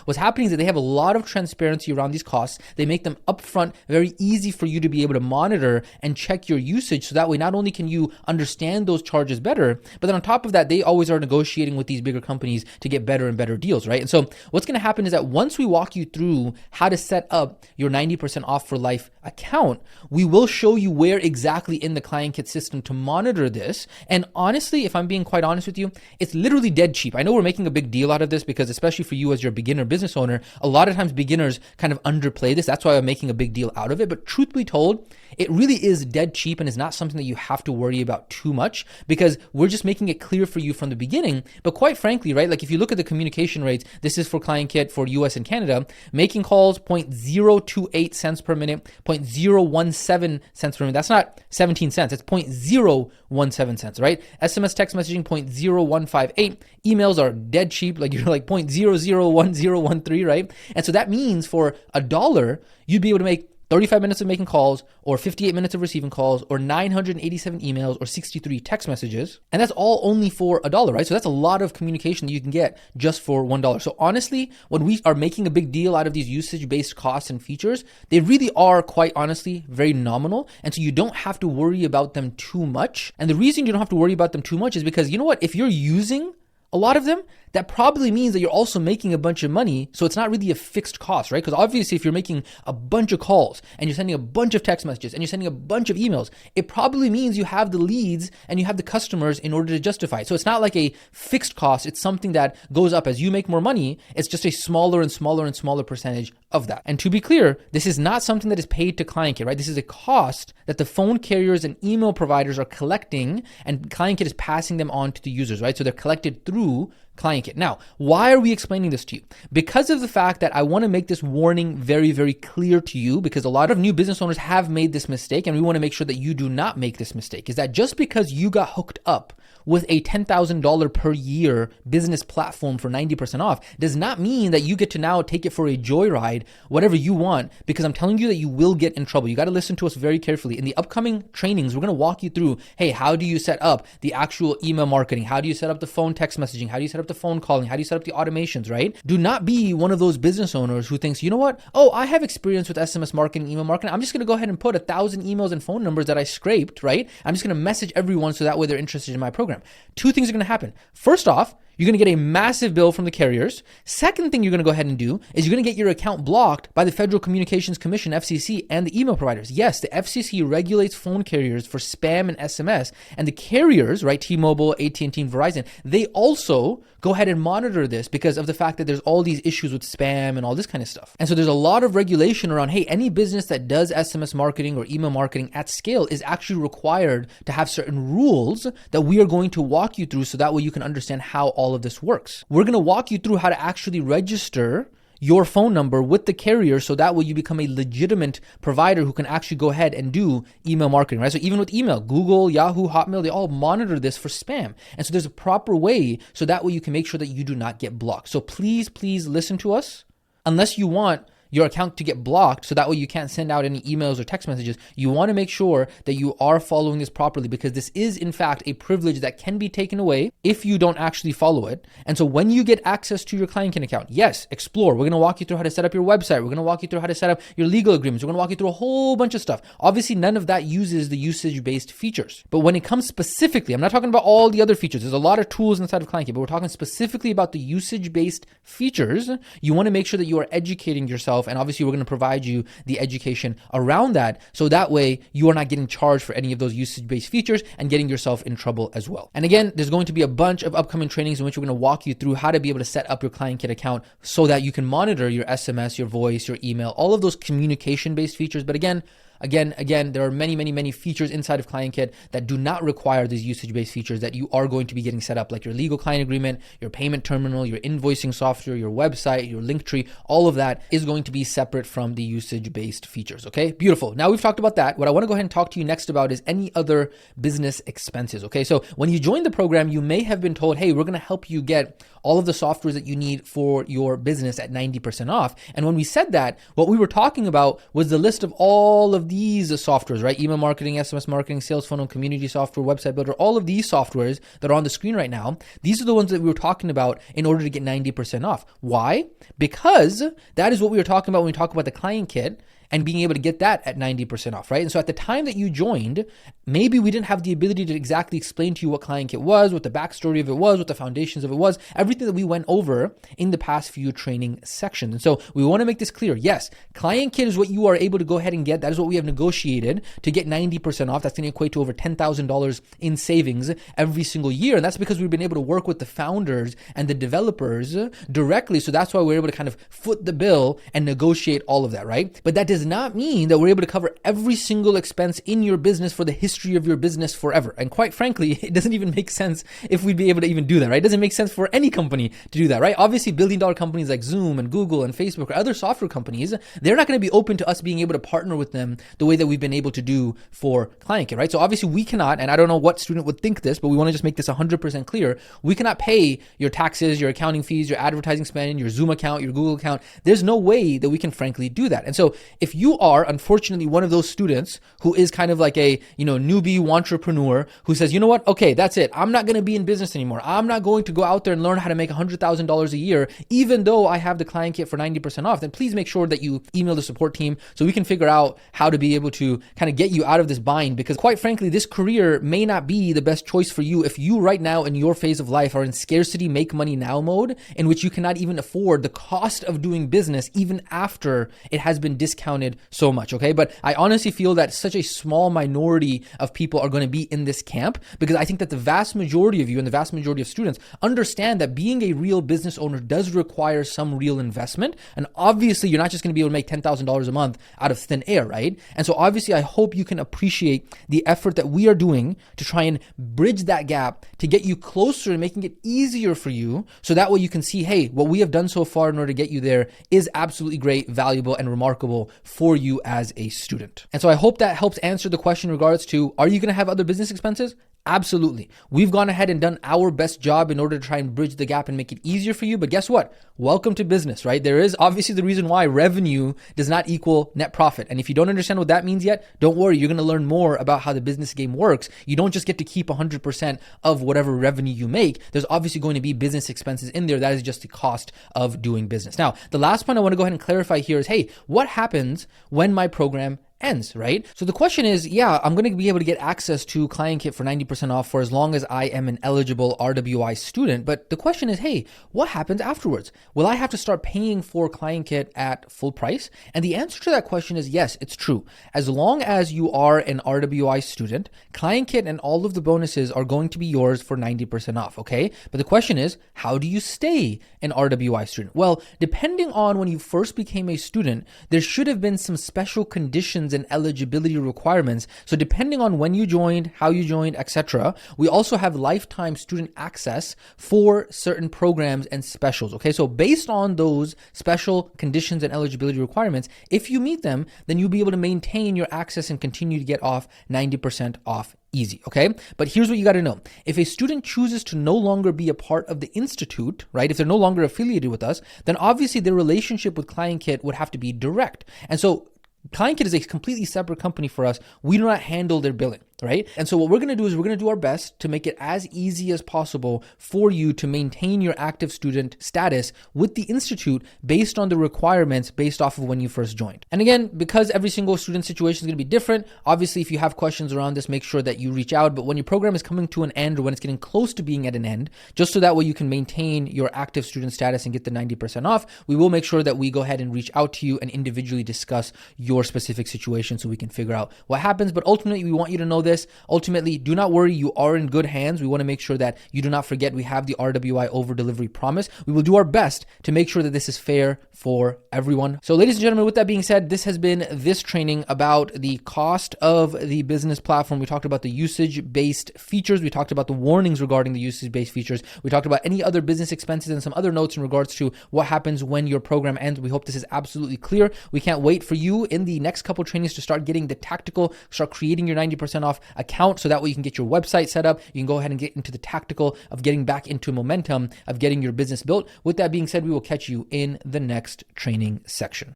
What's happening is that they have a lot of transparency around these costs. They make them upfront very easy for you to be able to monitor and check your usage. So that way, not only can you understand those charges better, but then on top of that, they always are negotiating with these bigger companies to get better and better deals, right? And so what's going to happen is that once we walk you through how to set up your 90% off for life account, we will show you where exactly in the ClientKit system to monitor this. And honestly, if I'm being quite honest with you, it's literally dead cheap. I know we're making a big deal out of this because especially for you as your beginner business owner, a lot of times beginners kind of underplay this. That's why I'm making a big deal out of it. But truth be told, it really is dead cheap and is not something that you have to worry about too much because we're just making it clear for you from the beginning. But quite frankly, right, like if you look at the communication rates, this is for ClientKit for US and Canada, making calls 0.028 cents per minute, 0.017 cents per minute. That's not 17 cents. It's 0.017 cents, right? SMS text messaging 0.0158. Emails are dead cheap. Like you're like 0.001013, right? And so that means for $1, you'd be able to make 35 minutes of making calls or 58 minutes of receiving calls or 987 emails or 63 text messages. And that's all only for $1, right? So that's a lot of communication that you can get just for $1. So honestly, when we are making a big deal out of these usage-based costs and features, they really are quite honestly very nominal. And so you don't have to worry about them too much. And the reason you don't have to worry about them too much is because you know what? If you're using a lot of them, that probably means that you're also making a bunch of money. So it's not really a fixed cost, right? Because obviously if you're making a bunch of calls and you're sending a bunch of text messages and you're sending a bunch of emails, it probably means you have the leads and you have the customers in order to justify it. So it's not like a fixed cost. It's something that goes up as you make more money. It's just a smaller and smaller and smaller percentage of that. And to be clear, this is not something that is paid to ClientKit, right? This is a cost that the phone carriers and email providers are collecting and ClientKit is passing them on to the users, right? So they're collected through ClientKit. Now, why are we explaining this to you? Because of the fact that I want to make this warning very, very clear to you because a lot of new business owners have made this mistake and we want to make sure that you do not make this mistake. Is that just because you got hooked up with a $10,000 per year business platform for 90% off does not mean that you get to now take it for a joyride, whatever you want, because I'm telling you that you will get in trouble. You got to listen to us very carefully. In the upcoming trainings, we're going to walk you through, hey, how do you set up the actual email marketing? How do you set up the phone text messaging? How do you set up the phone calling? How do you set up the automations, right? Do not be one of those business owners who thinks, you know what? Oh, I have experience with SMS marketing, email marketing. I'm just going to go ahead and put 1,000 emails and phone numbers that I scraped, right? I'm just going to message everyone so that way they're interested in my program. Two things are going to happen. First off, you're going to get a massive bill from the carriers. Second thing you're going to go ahead and do is you're going to get your account blocked by the Federal Communications Commission, FCC, and the email providers. Yes, the FCC regulates phone carriers for spam and SMS, and the carriers, right, T-Mobile, AT&T, and Verizon, they also go ahead and monitor this because of the fact that there's all these issues with spam and all this kind of stuff. And so there's a lot of regulation around, hey, any business that does SMS marketing or email marketing at scale is actually required to have certain rules that we are going to walk you through so that way you can understand how all of this works. We're going to walk you through how to actually register your phone number with the carrier so that way you become a legitimate provider who can actually go ahead and do email marketing, right? So even with email, Google, Yahoo, Hotmail, they all monitor this for spam. And so there's a proper way so that way you can make sure that you do not get blocked. So please, please listen to us. Unless you want your account to get blocked so that way you can't send out any emails or text messages, you want to make sure that you are following this properly because this is in fact a privilege that can be taken away if you don't actually follow it. And so when you get access to your ClientKit account, yes, explore. We're going to walk you through how to set up your website. We're going to walk you through how to set up your legal agreements. We're going to walk you through a whole bunch of stuff. Obviously, none of that uses the usage-based features. But when it comes specifically, I'm not talking about all the other features. There's a lot of tools inside of ClientKit, but we're talking specifically about the usage-based features. You want to make sure that you are educating yourself, and obviously we're going to provide you the education around that so that way you are not getting charged for any of those usage-based features and getting yourself in trouble as well. And again, there's going to be a bunch of upcoming trainings in which we're going to walk you through how to be able to set up your ClientKit account so that you can monitor your SMS, your voice, your email, all of those communication-based features. But again, there are many features inside of ClientKit that do not require these usage-based features that you are going to be getting set up, like your legal client agreement, your payment terminal, your invoicing software, your website, your Linktree. All of that is going to be separate from the usage-based features, okay? Beautiful. Now we've talked about that. What I want to go ahead and talk to you next about is any other business expenses, okay? So when you join the program, you may have been told, hey, we're going to help you get all of the softwares that you need for your business at 90% off. And when we said that, what we were talking about was the list of all of of these softwares, right? Email marketing, SMS marketing, sales funnel, community software, website builder, all of these softwares that are on the screen right now, these are the ones that we were talking about in order to get 90% off. Why? Because that is what we were talking about when we talk about the client kit and being able to get that at 90% off, right? And so at the time that you joined, maybe we didn't have the ability to exactly explain to you what Client Kit was, what the backstory of it was, what the foundations of it was, everything that we went over in the past few training sections. And so we want to make this clear. Yes, Client Kit is what you are able to go ahead and get. That is what we have negotiated to get 90% off. That's going to equate to over $10,000 in savings every single year. And that's because we've been able to work with the founders and the developers directly. So that's why we're able to kind of foot the bill and negotiate all of that, right? But that does not mean that we're able to cover every single expense in your business for the history of your business forever. And quite frankly, it doesn't even make sense if we'd be able to even do that, right? It doesn't make sense for any company to do that, right? Obviously, billion-dollar companies like Zoom and Google and Facebook or other software companies, they're not going to be open to us being able to partner with them the way that we've been able to do for Client Kit, right? So obviously we cannot, and I don't know what student would think this, but we want to just make this 100% clear. We cannot pay your taxes, your accounting fees, your advertising spend, your Zoom account, your Google account. There's no way that we can frankly do that. And so if you are unfortunately one of those students who is kind of like a, newbie entrepreneur who says, you know what? Okay, that's it. I'm not going to be in business anymore. I'm not going to go out there and learn how to make $100,000 a year, even though I have the Client Kit for 90% off. Then please make sure that you email the support team so we can figure out how to be able to kind of get you out of this bind, because quite frankly, this career may not be the best choice for you if you right now in your phase of life are in scarcity, make money now mode, in which you cannot even afford the cost of doing business even after it has been discounted so much, okay? But I honestly feel that such a small minority of people are going to be in this camp, because I think that the vast majority of you and the vast majority of students understand that being a real business owner does require some real investment. And obviously, you're not just going to be able to make $10,000 a month out of thin air, right? And so obviously, I hope you can appreciate the effort that we are doing to try and bridge that gap to get you closer and making it easier for you. So that way you can see, hey, what we have done so far in order to get you there is absolutely great, valuable, and remarkable for you as a student. And so I hope that helps answer the question in regards to, are you going to have other business expenses? Absolutely. We've gone ahead and done our best job in order to try and bridge the gap and make it easier for you. But guess what? Welcome to business, right? There is obviously the reason why revenue does not equal net profit. And if you don't understand what that means yet, don't worry. You're going to learn more about how the business game works. You don't just get to keep 100% of whatever revenue you make. There's obviously going to be business expenses in there. That is just the cost of doing business. Now, the last point I want to go ahead and clarify here is, hey, what happens when my program ends, right? So the question is, yeah, I'm going to be able to get access to Client Kit for 90% off for as long as I am an eligible RWI student. But the question is, hey, what happens afterwards? Will I have to start paying for Client Kit at full price? And the answer to that question is yes, it's true. As long as you are an RWI student, Client Kit and all of the bonuses are going to be yours for 90% off, okay? But the question is, how do you stay an RWI student? Well, depending on when you first became a student, there should have been some special conditions and eligibility requirements. So depending on when you joined, how you joined, etc., we also have lifetime student access for certain programs and specials. Okay, so based on those special conditions and eligibility requirements, if you meet them, then you'll be able to maintain your access and continue to get off 90% off easy, okay? But here's what you got to know. If a student chooses to no longer be a part of the institute, right, if they're no longer affiliated with us, then obviously their relationship with Client Kit would have to be direct. And so Client Kit is a completely separate company for us. We do not handle their billing, right? And so what we're going to do is we're going to do our best to make it as easy as possible for you to maintain your active student status with the institute based on the requirements based off of when you first joined. And again, because every single student situation is going to be different, obviously if you have questions around this, make sure that you reach out. But when your program is coming to an end or when it's getting close to being at an end, just so that way you can maintain your active student status and get the 90% off, we will make sure that we go ahead and reach out to you and individually discuss your specific situation so we can figure out what happens. But ultimately, we want you to know this. Ultimately, do not worry. You are in good hands. We want to make sure that you do not forget we have the RWI over delivery promise. We will do our best to make sure that this is fair for everyone. So ladies and gentlemen, with that being said, this has been this training about the cost of the business platform. We talked about the usage-based features. We talked about the warnings regarding the usage-based features. We talked about any other business expenses and some other notes in regards to what happens when your program ends. We hope this is absolutely clear. We can't wait for you in the next couple trainings to start getting the tactical, start creating your 90% off account so that way you can get your website set up. You can go ahead and get into the tactical of getting back into momentum of getting your business built. With that being said, we will catch you in the next training section.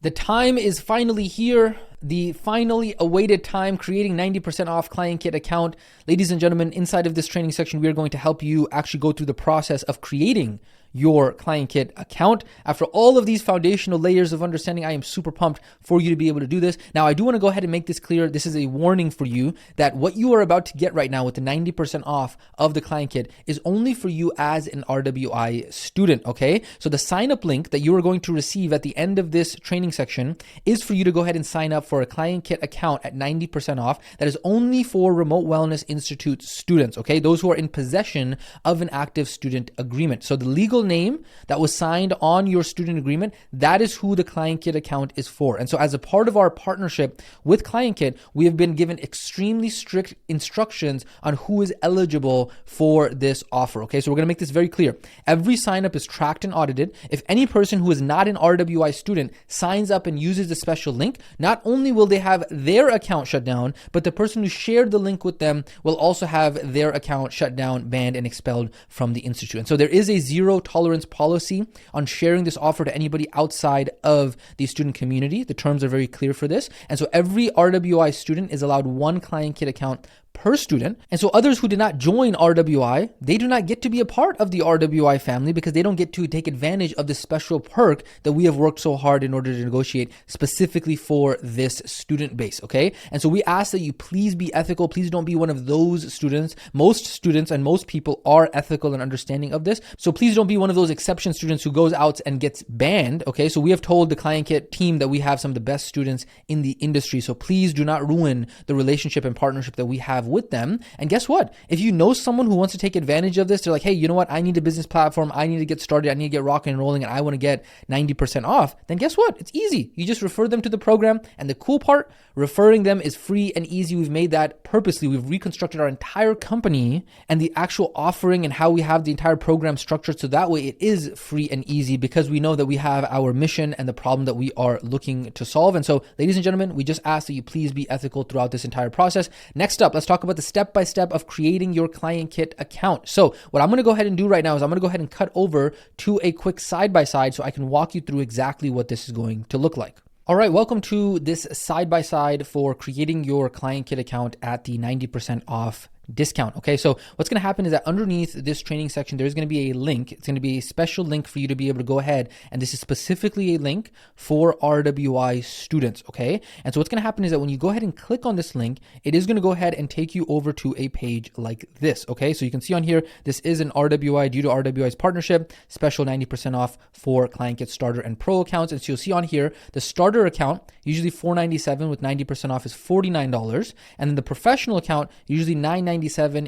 The time is finally here. The finally awaited time, creating 90% off ClientKit account. Ladies and gentlemen, inside of this training section, we are going to help you actually go through the process of creating your ClientKit account. After all of these foundational layers of understanding, I am super pumped for you to be able to do this. Now, I do want to go ahead and make this clear. This is a warning for you that what you are about to get right now with the 90% off of the ClientKit is only for you as an RWI student, okay? So the sign up link that you are going to receive at the end of this training section is for you to go ahead and sign up for a ClientKit account at 90% off. That is only for Remote Wellness Institute students, okay? Those who are in possession of an active student agreement. So the legal name that was signed on your student agreement, that is who the ClientKit account is for. And so as a part of our partnership with ClientKit, we have been given extremely strict instructions on who is eligible for this offer. Okay, so we're going to make this very clear. Every sign up is tracked and audited. If any person who is not an RWI student signs up and uses the special link, not only will they have their account shut down, but the person who shared the link with them will also have their account shut down, banned, and expelled from the institute. And so there is a zero tolerance policy on sharing this offer to anybody outside of the student community. The terms are very clear for this. And so every RWI student is allowed one ClientKit account per student. And so others who did not join RWI, they do not get to be a part of the RWI family because they don't get to take advantage of the special perk that we have worked so hard in order to negotiate specifically for this student base, okay? And so we ask that you please be ethical. Please don't be one of those students. Most students and most people are ethical and understanding of this. So please don't be one of those exception students who goes out and gets banned, okay? So we have told the ClientKit team that we have some of the best students in the industry. So please do not ruin the relationship and partnership that we have with them. And guess what? If you know someone who wants to take advantage of this, they're like, hey, you know what? I need a business platform. I need to get started. I need to get rocking and rolling, and I want to get 90% off. Then guess what? It's easy. You just refer them to the program. And the cool part, referring them is free and easy. We've made that purposely. We've reconstructed our entire company and the actual offering and how we have the entire program structured. So that way it is free and easy because we know that we have our mission and the problem that we are looking to solve. And so, ladies and gentlemen, we just ask that you please be ethical throughout this entire process. Next up, let's talk about the step-by-step of creating your ClientKit account. So what I'm going to go ahead and do right now is I'm going to go ahead and cut over to a quick side-by-side so I can walk you through exactly what this is going to look like. All right, welcome to this side-by-side for creating your ClientKit account at the 90% off discount. Okay, so what's going to happen is that underneath this training section, there's going to be a link. It's going to be a special link for you to be able to go ahead. And this is specifically a link for RWI students. Okay, and so what's going to happen is that when you go ahead and click on this link, it is going to go ahead and take you over to a page like this. Okay, so you can see on here, this is an RWI due to RWI's partnership, special 90% off for ClientKit starter and pro accounts. And so you'll see on here, the starter account, usually $497 with 90% off is $49. And then the professional account, usually $997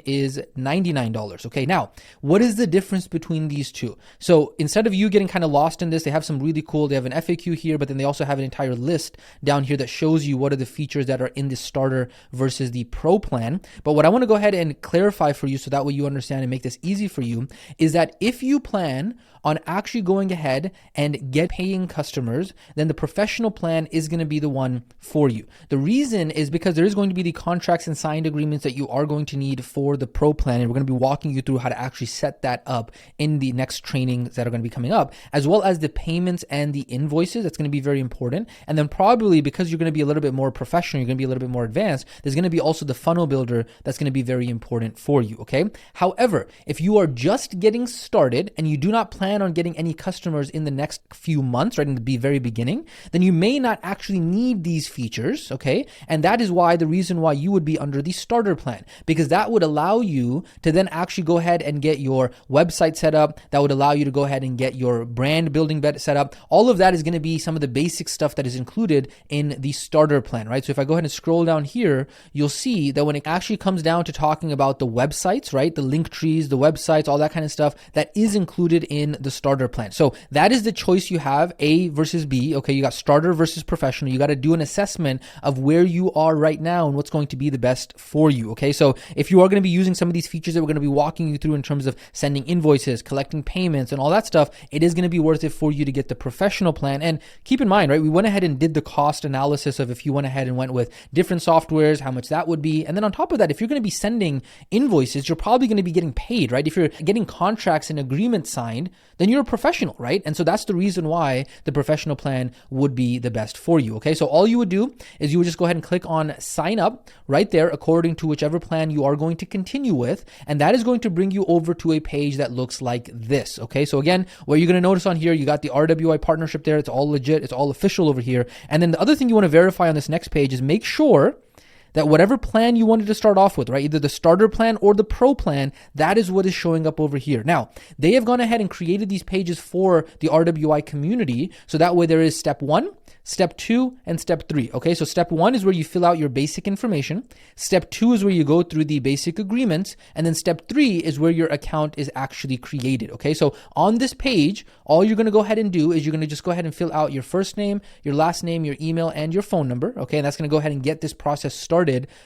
is $99. Okay, now what is the difference between these two? So instead of you getting kind of lost in this, they have some really cool, they have an FAQ here, but then they also have an entire list down here that shows you what are the features that are in the starter versus the pro plan. But what I want to go ahead and clarify for you so that way you understand and make this easy for you is that if you plan on actually going ahead and get paying customers, then the professional plan is going to be the one for you. The reason is because there is going to be the contracts and signed agreements that you are going to need for the pro plan. And we're going to be walking you through how to actually set that up in the next trainings that are going to be coming up, as well as the payments and the invoices. That's going to be very important. And then probably because you're going to be a little bit more professional, you're going to be a little bit more advanced, there's going to be also the funnel builder that's going to be very important for you. Okay. However, if you are just getting started and you do not plan on getting any customers in the next few months, right in the very beginning, then you may not actually need these features, okay? And that is why the reason why you would be under the starter plan, because that would allow you to then actually go ahead and get your website set up. That would allow you to go ahead and get your brand building set up. All of that is going to be some of the basic stuff that is included in the starter plan, right? So if I go ahead and scroll down here, you'll see that when it actually comes down to talking about the websites, right? The link trees, the websites, all that kind of stuff, that is included in the starter plan. So that is the choice you have, A versus B. Okay, you got starter versus professional. You got to do an assessment of where you are right now and what's going to be the best for you. Okay, so if you are going to be using some of these features that we're going to be walking you through in terms of sending invoices, collecting payments, and all that stuff, it is going to be worth it for you to get the professional plan. And keep in mind, right, we went ahead and did the cost analysis of if you went ahead and went with different softwares, how much that would be. And then on top of that, if you're going to be sending invoices, you're probably going to be getting paid, right? If you're getting contracts and agreements signed, then you're a professional, right? And so that's the reason why the professional plan would be the best for you, okay? So all you would do is you would just go ahead and click on sign up right there according to whichever plan you are going to continue with, and that is going to bring you over to a page that looks like this, okay? So again, what you're going to notice on here, you got the RWI partnership there. It's all legit. It's all official over here. And then the other thing you want to verify on this next page is make sure that whatever plan you wanted to start off with, right, either the starter plan or the pro plan, that is what is showing up over here. Now, they have gone ahead and created these pages for the RWI community. So that way there is step 1, step 2, and step 3. Okay, so step 1 is where you fill out your basic information. Step 2 is where you go through the basic agreements. And then step 3 is where your account is actually created. Okay, so on this page, all you're going to go ahead and do is you're going to just go ahead and fill out your first name, your last name, your email, and your phone number. Okay, and that's going to go ahead and get this process started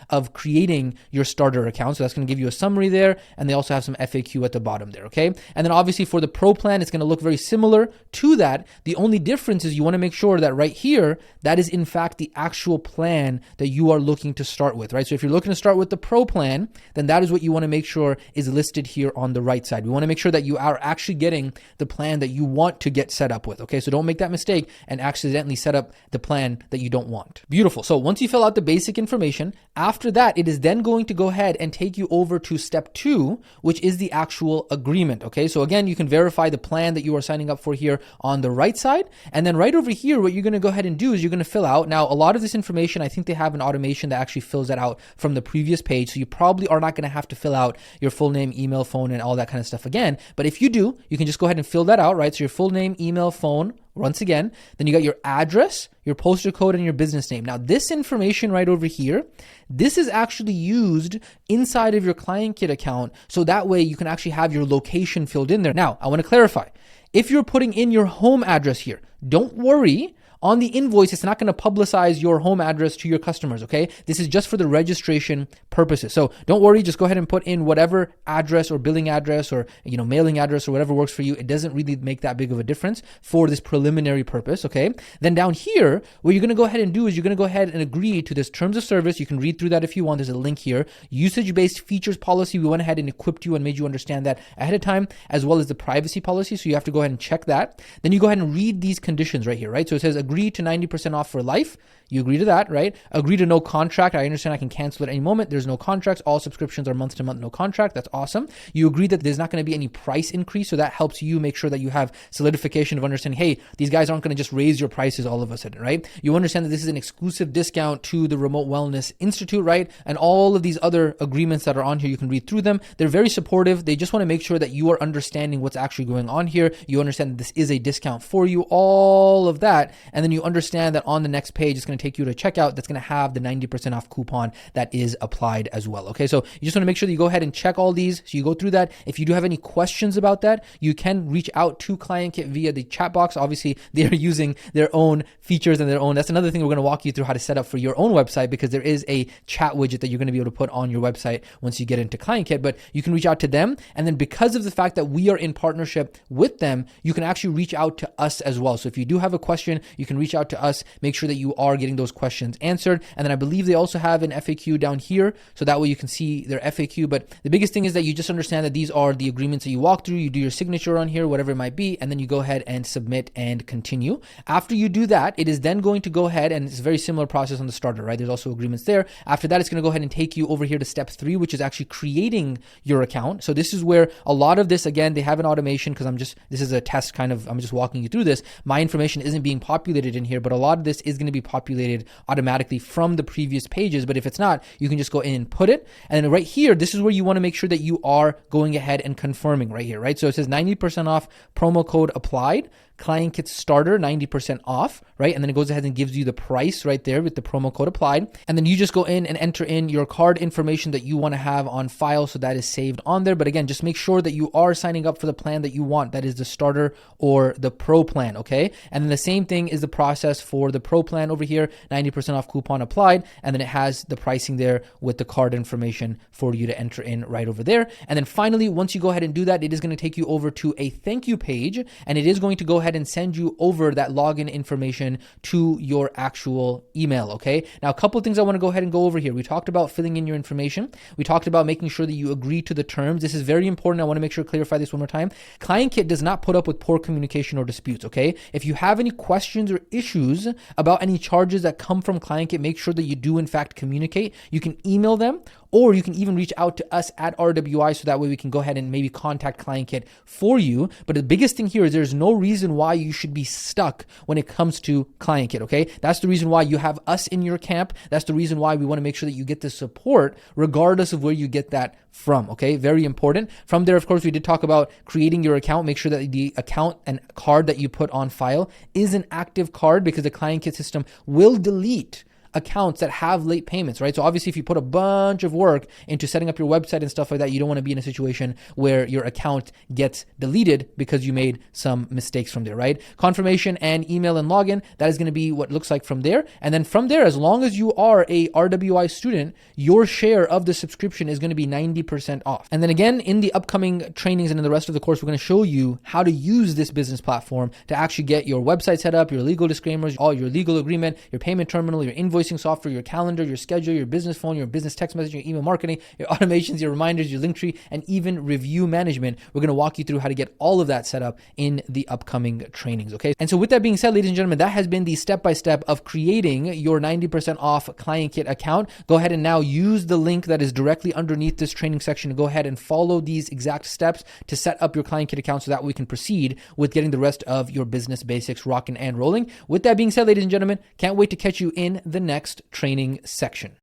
of creating your starter account. So that's going to give you a summary there, and they also have some FAQ at the bottom there, okay? And then obviously for the pro plan, it's going to look very similar to that. The only difference is you want to make sure that right here, that is in fact the actual plan that you are looking to start with, right? So if you're looking to start with the pro plan, then that is what you want to make sure is listed here on the right side. We want to make sure that you are actually getting the plan that you want to get set up with, okay? So don't make that mistake and accidentally set up the plan that you don't want. Beautiful. So once you fill out the basic information, after that, it is then going to go ahead and take you over to step 2, which is the actual agreement. Okay, so again, you can verify the plan that you are signing up for here on the right side. And then right over here, what you're going to go ahead and do is you're going to fill out. Now, a lot of this information, I think they have an automation that actually fills that out from the previous page. So you probably are not going to have to fill out your full name, email, phone, and all that kind of stuff again. But if you do, you can just go ahead and fill that out, right? So your full name, email, phone, once again, then you got your address, your postal code, and your business name. Now, this information right over here, this is actually used inside of your ClientKit account. So that way you can actually have your location filled in there. Now, I want to clarify. If you're putting in your home address here, don't worry. On the invoice, it's not going to publicize your home address to your customers, okay? This is just for the registration purposes. So don't worry, just go ahead and put in whatever address or billing address or, mailing address or whatever works for you. It doesn't really make that big of a difference for this preliminary purpose, okay? Then down here, what you're going to go ahead and do is you're going to go ahead and agree to this terms of service. You can read through that if you want. There's a link here. Usage-based features policy. We went ahead and equipped you and made you understand that ahead of time, as well as the privacy policy. So you have to go ahead and check that. Then you go ahead and read these conditions right here, right? So it says agree to 90% off for life. You agree to that, right? Agree to no contract. I understand I can cancel at any moment. There's no contracts. All subscriptions are month to month, no contract. That's awesome. You agree that there's not going to be any price increase. So that helps you make sure that you have solidification of understanding, hey, these guys aren't going to just raise your prices all of a sudden, right? You understand that this is an exclusive discount to the Remote Wellness Institute, right? And all of these other agreements that are on here, you can read through them. They're very supportive. They just want to make sure that you are understanding what's actually going on here. You understand that this is a discount for you, all of that. And then you understand that on the next page, it's going to take you to checkout that's going to have the 90% off coupon that is applied as well. Okay, so you just want to make sure that you go ahead and check all these. So you go through that. If you do have any questions about that, you can reach out to ClientKit via the chat box. Obviously, they're using their own features and their own. That's another thing we're going to walk you through how to set up for your own website, because there is a chat widget that you're going to be able to put on your website once you get into ClientKit. But you can reach out to them. And then because of the fact that we are in partnership with them, you can actually reach out to us as well. So if you do have a question, you can reach out to us. Make sure that you are getting those questions answered. And then I believe they also have an FAQ down here. So that way you can see their FAQ. But the biggest thing is that you just understand that these are the agreements that you walk through. You do your signature on here, whatever it might be, and then you go ahead and submit and continue. After you do that, it is then going to go ahead, and it's a very similar process on the starter, right? There's also agreements there. After that, it's going to go ahead and take you over here to step 3, which is actually creating your account. So this is where a lot of this, again, they have an automation, because this is a test kind of, I'm just walking you through this. My information isn't being populated in here, but a lot of this is going to be populated automatically from the previous pages. But if it's not, you can just go in and put it. And then right here, this is where you want to make sure that you are going ahead and confirming right here, right? So it says 90% off, promo code applied. ClientKit Starter, 90% off, right? And then it goes ahead and gives you the price right there with the promo code applied. And then you just go in and enter in your card information that you want to have on file, so that is saved on there. But again, just make sure that you are signing up for the plan that you want, that is the starter or the pro plan, okay? And then the same thing is the process for the pro plan over here, 90% off coupon applied, and then it has the pricing there with the card information for you to enter in right over there. And then finally, once you go ahead and do that, it is going to take you over to a thank you page, and it is going to go ahead and send you over that login information to your actual email, okay? Now, a couple of things I want to go ahead and go over here. We talked about filling in your information. We talked about making sure that you agree to the terms. This is very important. I want to make sure to clarify this one more time. ClientKit does not put up with poor communication or disputes, okay? If you have any questions or issues about any charges that come from ClientKit, make sure that you do in fact communicate. You can email them, or you can even reach out to us at RWI, so that way we can go ahead and maybe contact ClientKit for you. But the biggest thing here is there's no reason why you should be stuck when it comes to ClientKit, okay? That's the reason why you have us in your camp. That's the reason why we want to make sure that you get the support regardless of where you get that from, okay? Very important. From there, of course, we did talk about creating your account. Make sure that the account and card that you put on file is an active card, because the ClientKit system will delete accounts that have late payments, right? So obviously if you put a bunch of work into setting up your website and stuff like that, you don't want to be in a situation where your account gets deleted because you made some mistakes from there, right? Confirmation and email and login, that is going to be what it looks like from there. And then from there, as long as you are a RWI student, your share of the subscription is going to be 90% off. And then again, in the upcoming trainings and in the rest of the course, we're going to show you how to use this business platform to actually get your website set up, your legal disclaimers, all your legal agreement, your payment terminal, your invoicing software, your calendar, your schedule, your business phone, your business text messaging, your email marketing, your automations, your reminders, your Linktree, and even review management. We're going to walk you through how to get all of that set up in the upcoming trainings, okay? And so with that being said, ladies and gentlemen, that has been the step-by-step of creating your 90% off ClientKit account. Go ahead and now use the link that is directly underneath this training section to go ahead and follow these exact steps to set up your ClientKit account, so that we can proceed with getting the rest of your business basics rocking and rolling. With that being said, ladies and gentlemen, can't wait to catch you in the next training section.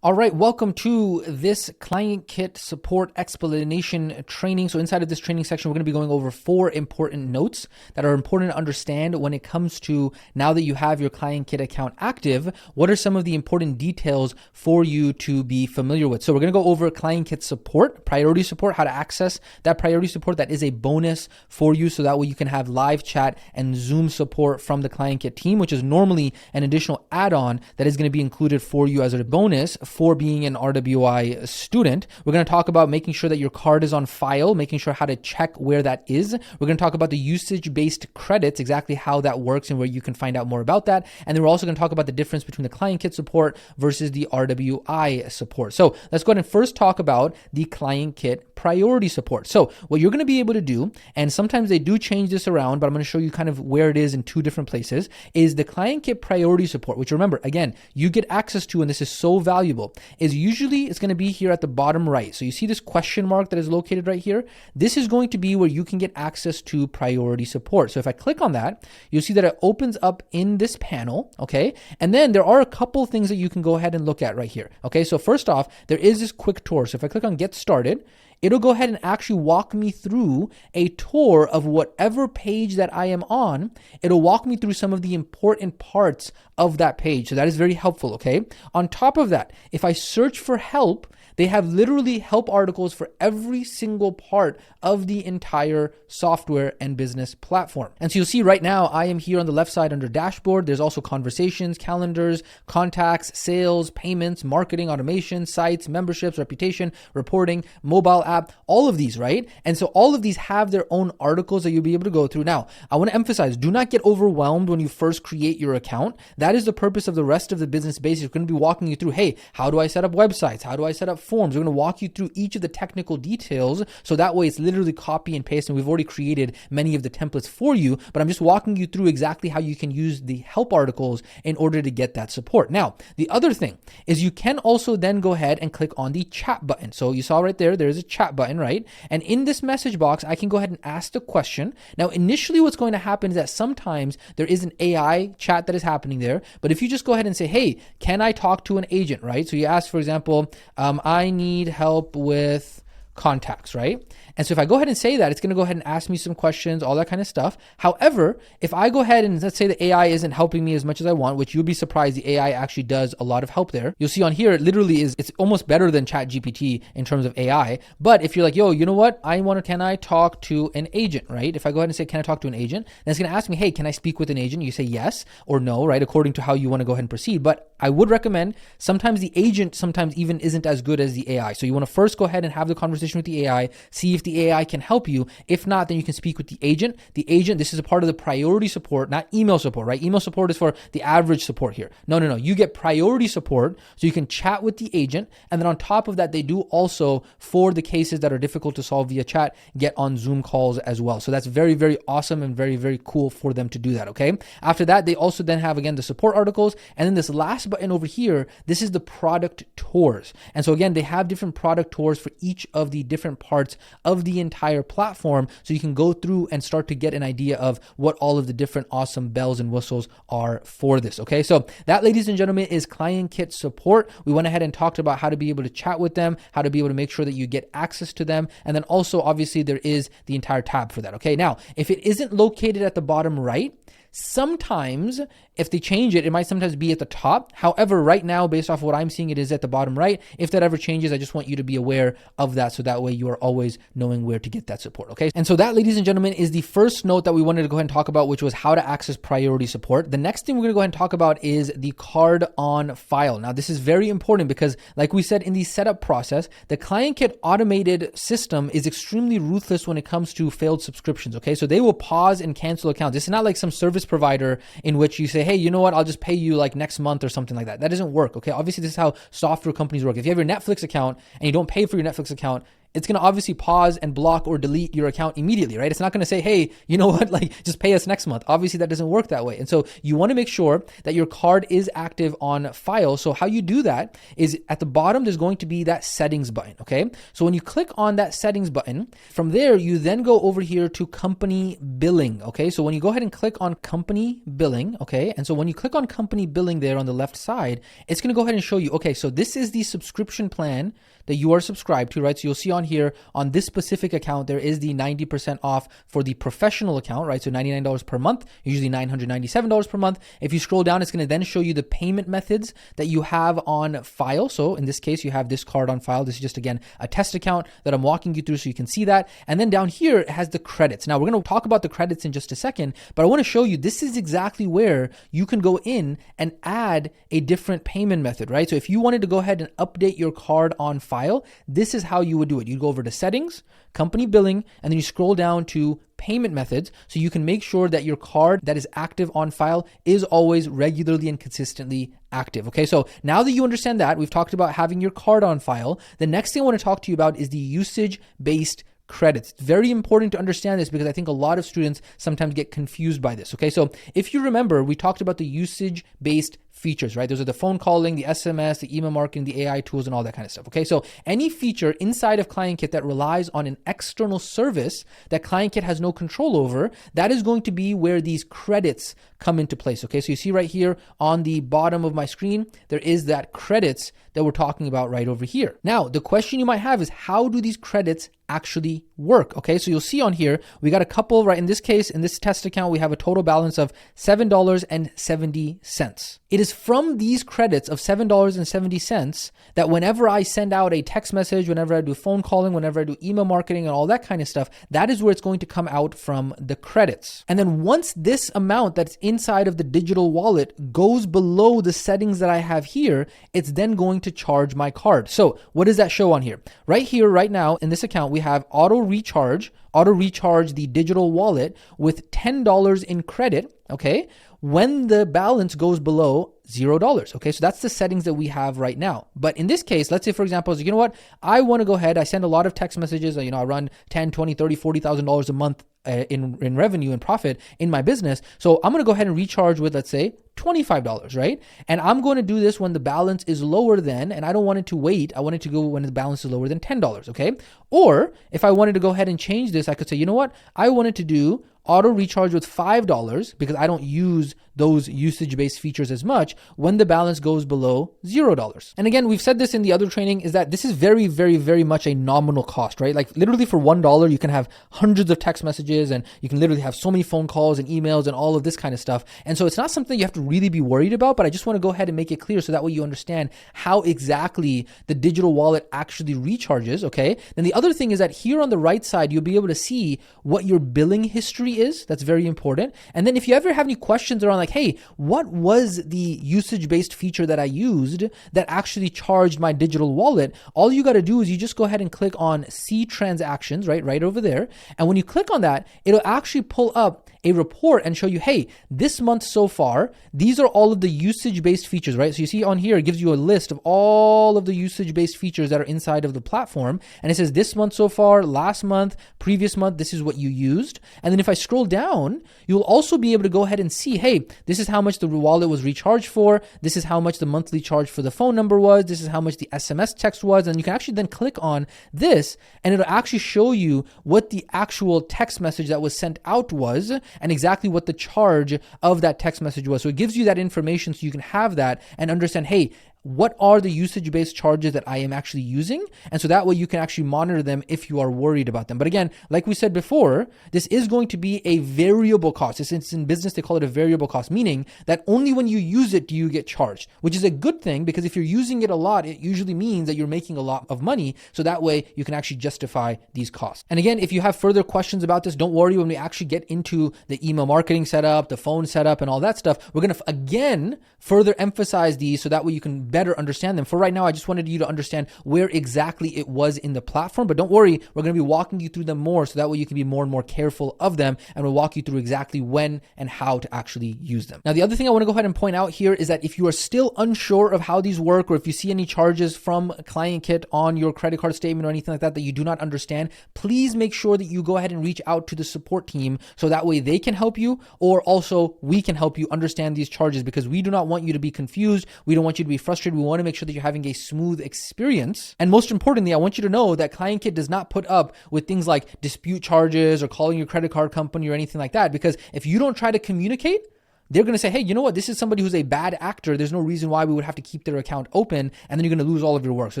All right, welcome to this ClientKit support explanation training. So inside of this training section, we're going to be going over 4 important notes that are important to understand when it comes to, now that you have your ClientKit account active, what are some of the important details for you to be familiar with? So we're going to go over ClientKit support, priority support, how to access that priority support. That is a bonus for you, so that way you can have live chat and Zoom support from the ClientKit team, which is normally an additional add-on that is going to be included for you as a bonus for being an RWI student. We're going to talk about making sure that your card is on file, making sure how to check where that is. We're going to talk about the usage-based credits, exactly how that works and where you can find out more about that. And then we're also going to talk about the difference between the ClientKit support versus the RWI support. So let's go ahead and first talk about the ClientKit priority support. So what you're going to be able to do, and sometimes they do change this around, but I'm going to show you kind of where it is in 2 different places, is the ClientKit priority support, which remember, again, you get access to, and this is so valuable, is usually it's going to be here at the bottom right. So you see this question mark that is located right here. This is going to be where you can get access to priority support. So if I click on that, you'll see that it opens up in this panel, okay? And then there are a couple things that you can go ahead and look at right here, okay? So first off, there is this quick tour. So if I click on get started, it'll go ahead and actually walk me through a tour of whatever page that I am on. It'll walk me through some of the important parts of that page. So that is very helpful, okay? On top of that, if I search for help, they have literally help articles for every single part of the entire software and business platform. And so you'll see right now, I am here on the left side under dashboard. There's also conversations, calendars, contacts, sales, payments, marketing, automation, sites, memberships, reputation, reporting, mobile app, all of these, right? And so all of these have their own articles that you'll be able to go through. Now, I want to emphasize, do not get overwhelmed when you first create your account. That is the purpose of the rest of the business basics. We're going to be walking you through, hey, how do I set up websites? How do I set up forms? We're going to walk you through each of the technical details. So that way it's literally copy and paste. And we've already created many of the templates for you, but I'm just walking you through exactly how you can use the help articles in order to get that support. Now, the other thing is you can also then go ahead and click on the chat button. So you saw right there, there's a chat chat button, right? And in this message box, I can go ahead and ask the question. Now, initially what's going to happen is that sometimes there is an AI chat that is happening there. But if you just go ahead and say, hey, can I talk to an agent, right? So you ask, for example, I need help with contacts, right? And so if I go ahead and say that, it's going to go ahead and ask me some questions, all that kind of stuff. However, if I go ahead and let's say the AI isn't helping me as much as I want, which you'll be surprised, the AI actually does a lot of help there. You'll see on here, it literally it's almost better than ChatGPT in terms of AI. But if you're like, yo, you know what? Can I talk to an agent, right? If I go ahead and say, can I talk to an agent? Then it's going to ask me, hey, can I speak with an agent? You say yes or no, right? According to how you want to go ahead and proceed. But I would recommend sometimes the agent sometimes even isn't as good as the AI. So you want to first go ahead and have the conversation with the AI, see if the AI can help you. If not, then you can speak with the agent. The agent, this is a part of the priority support, not email support, right? Email support is for the average support here. No. You get priority support so you can chat with the agent. And then on top of that, they do also, for the cases that are difficult to solve via chat, get on Zoom calls as well. So that's very, very awesome and very, very cool for them to do that, okay? After that, they also then have, again, the support articles. And then this last button over here, this is the product tours. And so again, they have different product tours for each of the different parts of the entire platform. So you can go through and start to get an idea of what all of the different awesome bells and whistles are for this. Okay. So that, ladies and gentlemen, is ClientKit support. We went ahead and talked about how to be able to chat with them, how to be able to make sure that you get access to them. And then also, obviously, there is the entire tab for that. Okay. Now, if it isn't located at the bottom right, sometimes if they change it, it might sometimes be at the top. However, right now, based off of what I'm seeing, it is at the bottom right. If that ever changes, I just want you to be aware of that. So that way you are always knowing where to get that support. Okay. And so that, ladies and gentlemen, is the first note that we wanted to go ahead and talk about, which was how to access priority support. The next thing we're going to go ahead and talk about is the card on file. Now, this is very important because, like we said in the setup process, the ClientKit automated system is extremely ruthless when it comes to failed subscriptions. Okay. So they will pause and cancel accounts. This is not like some service provider in which you say, hey, you know what, I'll just pay you like next month or something like that. That doesn't work. Okay. Obviously, this is how software companies work. If you have your Netflix account and you don't pay for your Netflix account, it's going to obviously pause and block or delete your account immediately, right? It's not going to say, hey, you know what, like just pay us next month. Obviously, that doesn't work that way. And so you want to make sure that your card is active on file. So how you do that is at the bottom, there's going to be that settings button, okay? So when you click on that settings button, from there, you then go over here to company billing, okay? So when you go ahead and click on company billing, okay? And so when you click on company billing there on the left side, it's going to go ahead and show you, okay, so this is the subscription plan that you are subscribed to, right? So you'll see on here on this specific account, there is the 90% off for the professional account, right? So $99 per month, usually $997 per month. If you scroll down, it's going to then show you the payment methods that you have on file. So in this case, you have this card on file. This is just, again, a test account that I'm walking you through so you can see that. And then down here, it has the credits. Now we're going to talk about the credits in just a second, but I want to show you this is exactly where you can go in and add a different payment method, right? So if you wanted to go ahead and update your card on file, this is how you would do it. You go over to settings, company billing, and then you scroll down to payment methods so you can make sure that your card that is active on file is always regularly and consistently active. Okay, so now that you understand that, we've talked about having your card on file. The next thing I want to talk to you about is the usage-based credits. It's very important to understand this because I think a lot of students sometimes get confused by this. Okay, so if you remember, we talked about the usage-based features, right? Those are the phone calling, the SMS, the email marketing, the AI tools, and all that kind of stuff. Okay, so any feature inside of ClientKit that relies on an external service that ClientKit has no control over, that is going to be where these credits come into place. Okay, so you see right here on the bottom of my screen, there is that credits that we're talking about right over here. Now, the question you might have is, how do these credits actually work? Okay, so you'll see on here, we got a couple, right? In this case, in this test account, we have a total balance of $7.70. It is from these credits of $7.70 that whenever I send out a text message, whenever I do phone calling, whenever I do email marketing and all that kind of stuff, that is where it's going to come out from the credits. And then once this amount that's inside of the digital wallet goes below the settings that I have here, it's then going to charge my card. So what does that show on here? Right here, right now in this account, we have auto recharge the digital wallet with $10 in credit, okay, when the balance goes below $0. Okay, so that's the settings that we have right now. But in this case, let's say, for example, you know what, I want to go ahead, I send a lot of text messages, I run $10, $20, $30, $40,000 a month in revenue and profit in my business. So I'm going to go ahead and recharge with, let's say, $25, right? And I'm going to do this when the balance is lower than, and I don't want it to wait. I want it to go when the balance is lower than $10, okay? Or if I wanted to go ahead and change this, I could say, you know what? I wanted to do auto recharge with $5 because I don't use those usage-based features as much when the balance goes below $0. And again, we've said this in the other training, is that this is very, very, very much a nominal cost, right? Like literally for $1, you can have hundreds of text messages and you can literally have so many phone calls and emails and all of this kind of stuff. And so it's not something you have to really be worried about, but I just want to go ahead and make it clear so that way you understand how exactly the digital wallet actually recharges, okay? Then the other thing is that here on the right side, you'll be able to see what your billing history is. That's very important. And then if you ever have any questions around like, hey, what was the usage-based feature that I used that actually charged my digital wallet? All you got to do is you just go ahead and click on see transactions, right over there. And when you click on that, it'll actually pull up a report and show you, hey, this month so far, these are all of the usage-based features, right? So you see on here, it gives you a list of all of the usage-based features that are inside of the platform. And it says this month so far, last month, previous month, this is what you used. And then if I scroll down, you'll also be able to go ahead and see, hey, this is how much the wallet was recharged for. This is how much the monthly charge for the phone number was. This is how much the SMS text was. And you can actually then click on this and it'll actually show you what the actual text message that was sent out was and exactly what the charge of that text message was. So it gives you that information so you can have that and understand, hey, what are the usage-based charges that I am actually using? And so that way you can actually monitor them if you are worried about them. But again, like we said before, this is going to be a variable cost. It's in business, they call it a variable cost, meaning that only when you use it do you get charged, which is a good thing because if you're using it a lot, it usually means that you're making a lot of money. So that way you can actually justify these costs. And again, if you have further questions about this, don't worry. When we actually get into the email marketing setup, the phone setup, and all that stuff, we're going to again further emphasize these so that way you can better understand them. For right now, I just wanted you to understand where exactly it was in the platform, but don't worry, we're going to be walking you through them more so that way you can be more and more careful of them, and we'll walk you through exactly when and how to actually use them. Now, the other thing I want to go ahead and point out here is that if you are still unsure of how these work, or if you see any charges from ClientKit on your credit card statement or anything like that you do not understand, please make sure that you go ahead and reach out to the support team so that way they can help you, or also we can help you understand these charges, because we do not want you to be confused. We don't want you to be frustrated. We want to make sure that you're having a smooth experience. And most importantly, I want you to know that ClientKit does not put up with things like dispute charges or calling your credit card company or anything like that, because if you don't try to communicate, they're going to say, hey, you know what? This is somebody who's a bad actor. There's no reason why we would have to keep their account open, and then you're going to lose all of your work. So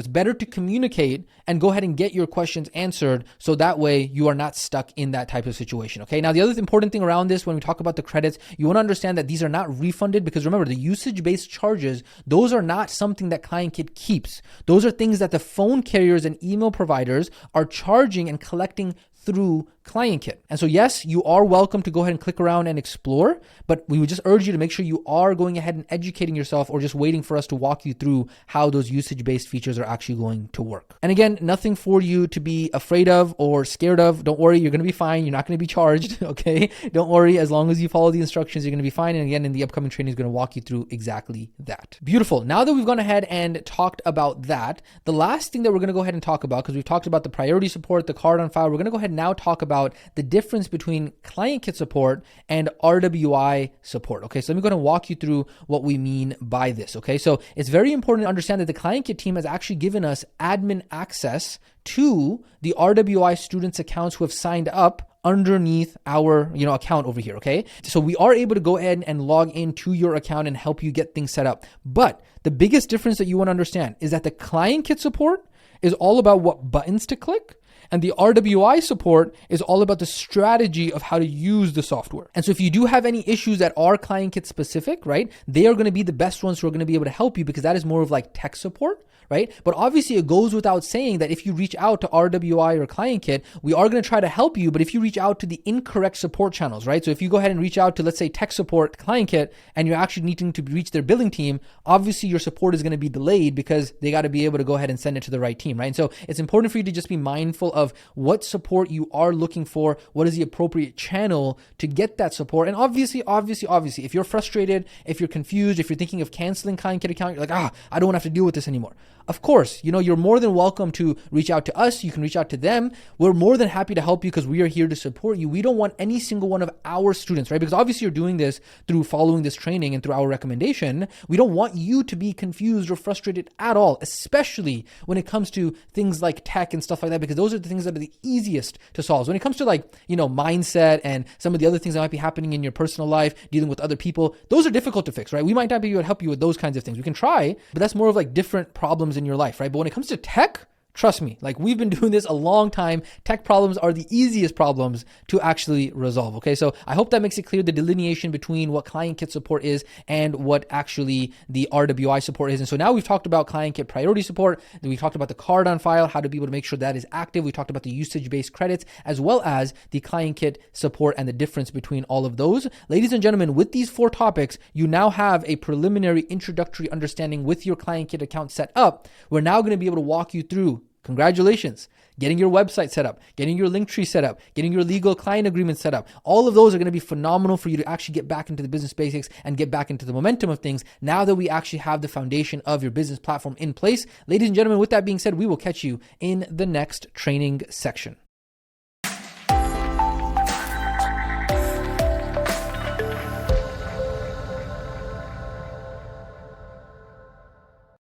it's better to communicate and go ahead and get your questions answered so that way you are not stuck in that type of situation. Okay. Now, the other important thing around this, when we talk about the credits, you want to understand that these are not refunded, because remember, the usage-based charges, those are not something that ClientKit keeps. Those are things that the phone carriers and email providers are charging and collecting through ClientKit. And so yes, you are welcome to go ahead and click around and explore, but we would just urge you to make sure you are going ahead and educating yourself, or just waiting for us to walk you through how those usage-based features are actually going to work. And again, nothing for you to be afraid of or scared of. Don't worry, you're going to be fine. You're not going to be charged, okay? Don't worry, as long as you follow the instructions, you're going to be fine. And again, in the upcoming training is going to walk you through exactly that. Beautiful. Now that we've gone ahead and talked about that, the last thing that we're going to go ahead and talk about, because we've talked about the priority support, the card on file, we're going to go ahead and now talk about the difference between ClientKit support and RWI support. Okay, so let me go ahead and walk you through what we mean by this. Okay, so it's very important to understand that the ClientKit team has actually given us admin access to the RWI students' accounts who have signed up underneath our account over here. Okay, so we are able to go ahead and log into your account and help you get things set up. But the biggest difference that you want to understand is that the ClientKit support is all about what buttons to click, and the RWI support is all about the strategy of how to use the software. And so if you do have any issues that are ClientKit specific, right, they are going to be the best ones who are going to be able to help you, because that is more of like tech support, right? But obviously it goes without saying that if you reach out to RWI or ClientKit, we are going to try to help you. But if you reach out to the incorrect support channels, right? So if you go ahead and reach out to, let's say, tech support ClientKit, and you're actually needing to reach their billing team, obviously your support is going to be delayed because they got to be able to go ahead and send it to the right team, right? And so it's important for you to just be mindful of what support you are looking for, what is the appropriate channel to get that support. And obviously, if you're frustrated, if you're confused, if you're thinking of canceling ClientKit account, you're like, I don't want to have to deal with this anymore. of course, you're more than welcome to reach out to us. You can reach out to them. We're more than happy to help you because we are here to support you. We don't want any single one of our students, right? Because obviously you're doing this through following this training and through our recommendation. We don't want you to be confused or frustrated at all, especially when it comes to things like tech and stuff like that, because those are the things that are the easiest to solve. When it comes to mindset and some of the other things that might be happening in your personal life, dealing with other people, those are difficult to fix, right? We might not be able to help you with those kinds of things. We can try, but that's more of like different problems in your life, right? But when it comes to tech, trust me, we've been doing this a long time. Tech problems are the easiest problems to actually resolve. Okay. So I hope that makes it clear the delineation between what ClientKit support is and what actually the RWI support is. And so now we've talked about ClientKit priority support. Then we've talked about the card on file, how to be able to make sure that is active. We talked about the usage-based credits, as well as the ClientKit support and the difference between all of those. Ladies and gentlemen, with these 4 topics, you now have a preliminary introductory understanding with your ClientKit account set up. We're now going to be able to walk you through, congratulations, getting your website set up, getting your Linktree set up, getting your legal client agreement set up. All of those are going to be phenomenal for you to actually get back into the business basics and get back into the momentum of things now that we actually have the foundation of your business platform in place. Ladies and gentlemen, with that being said, we will catch you in the next training section.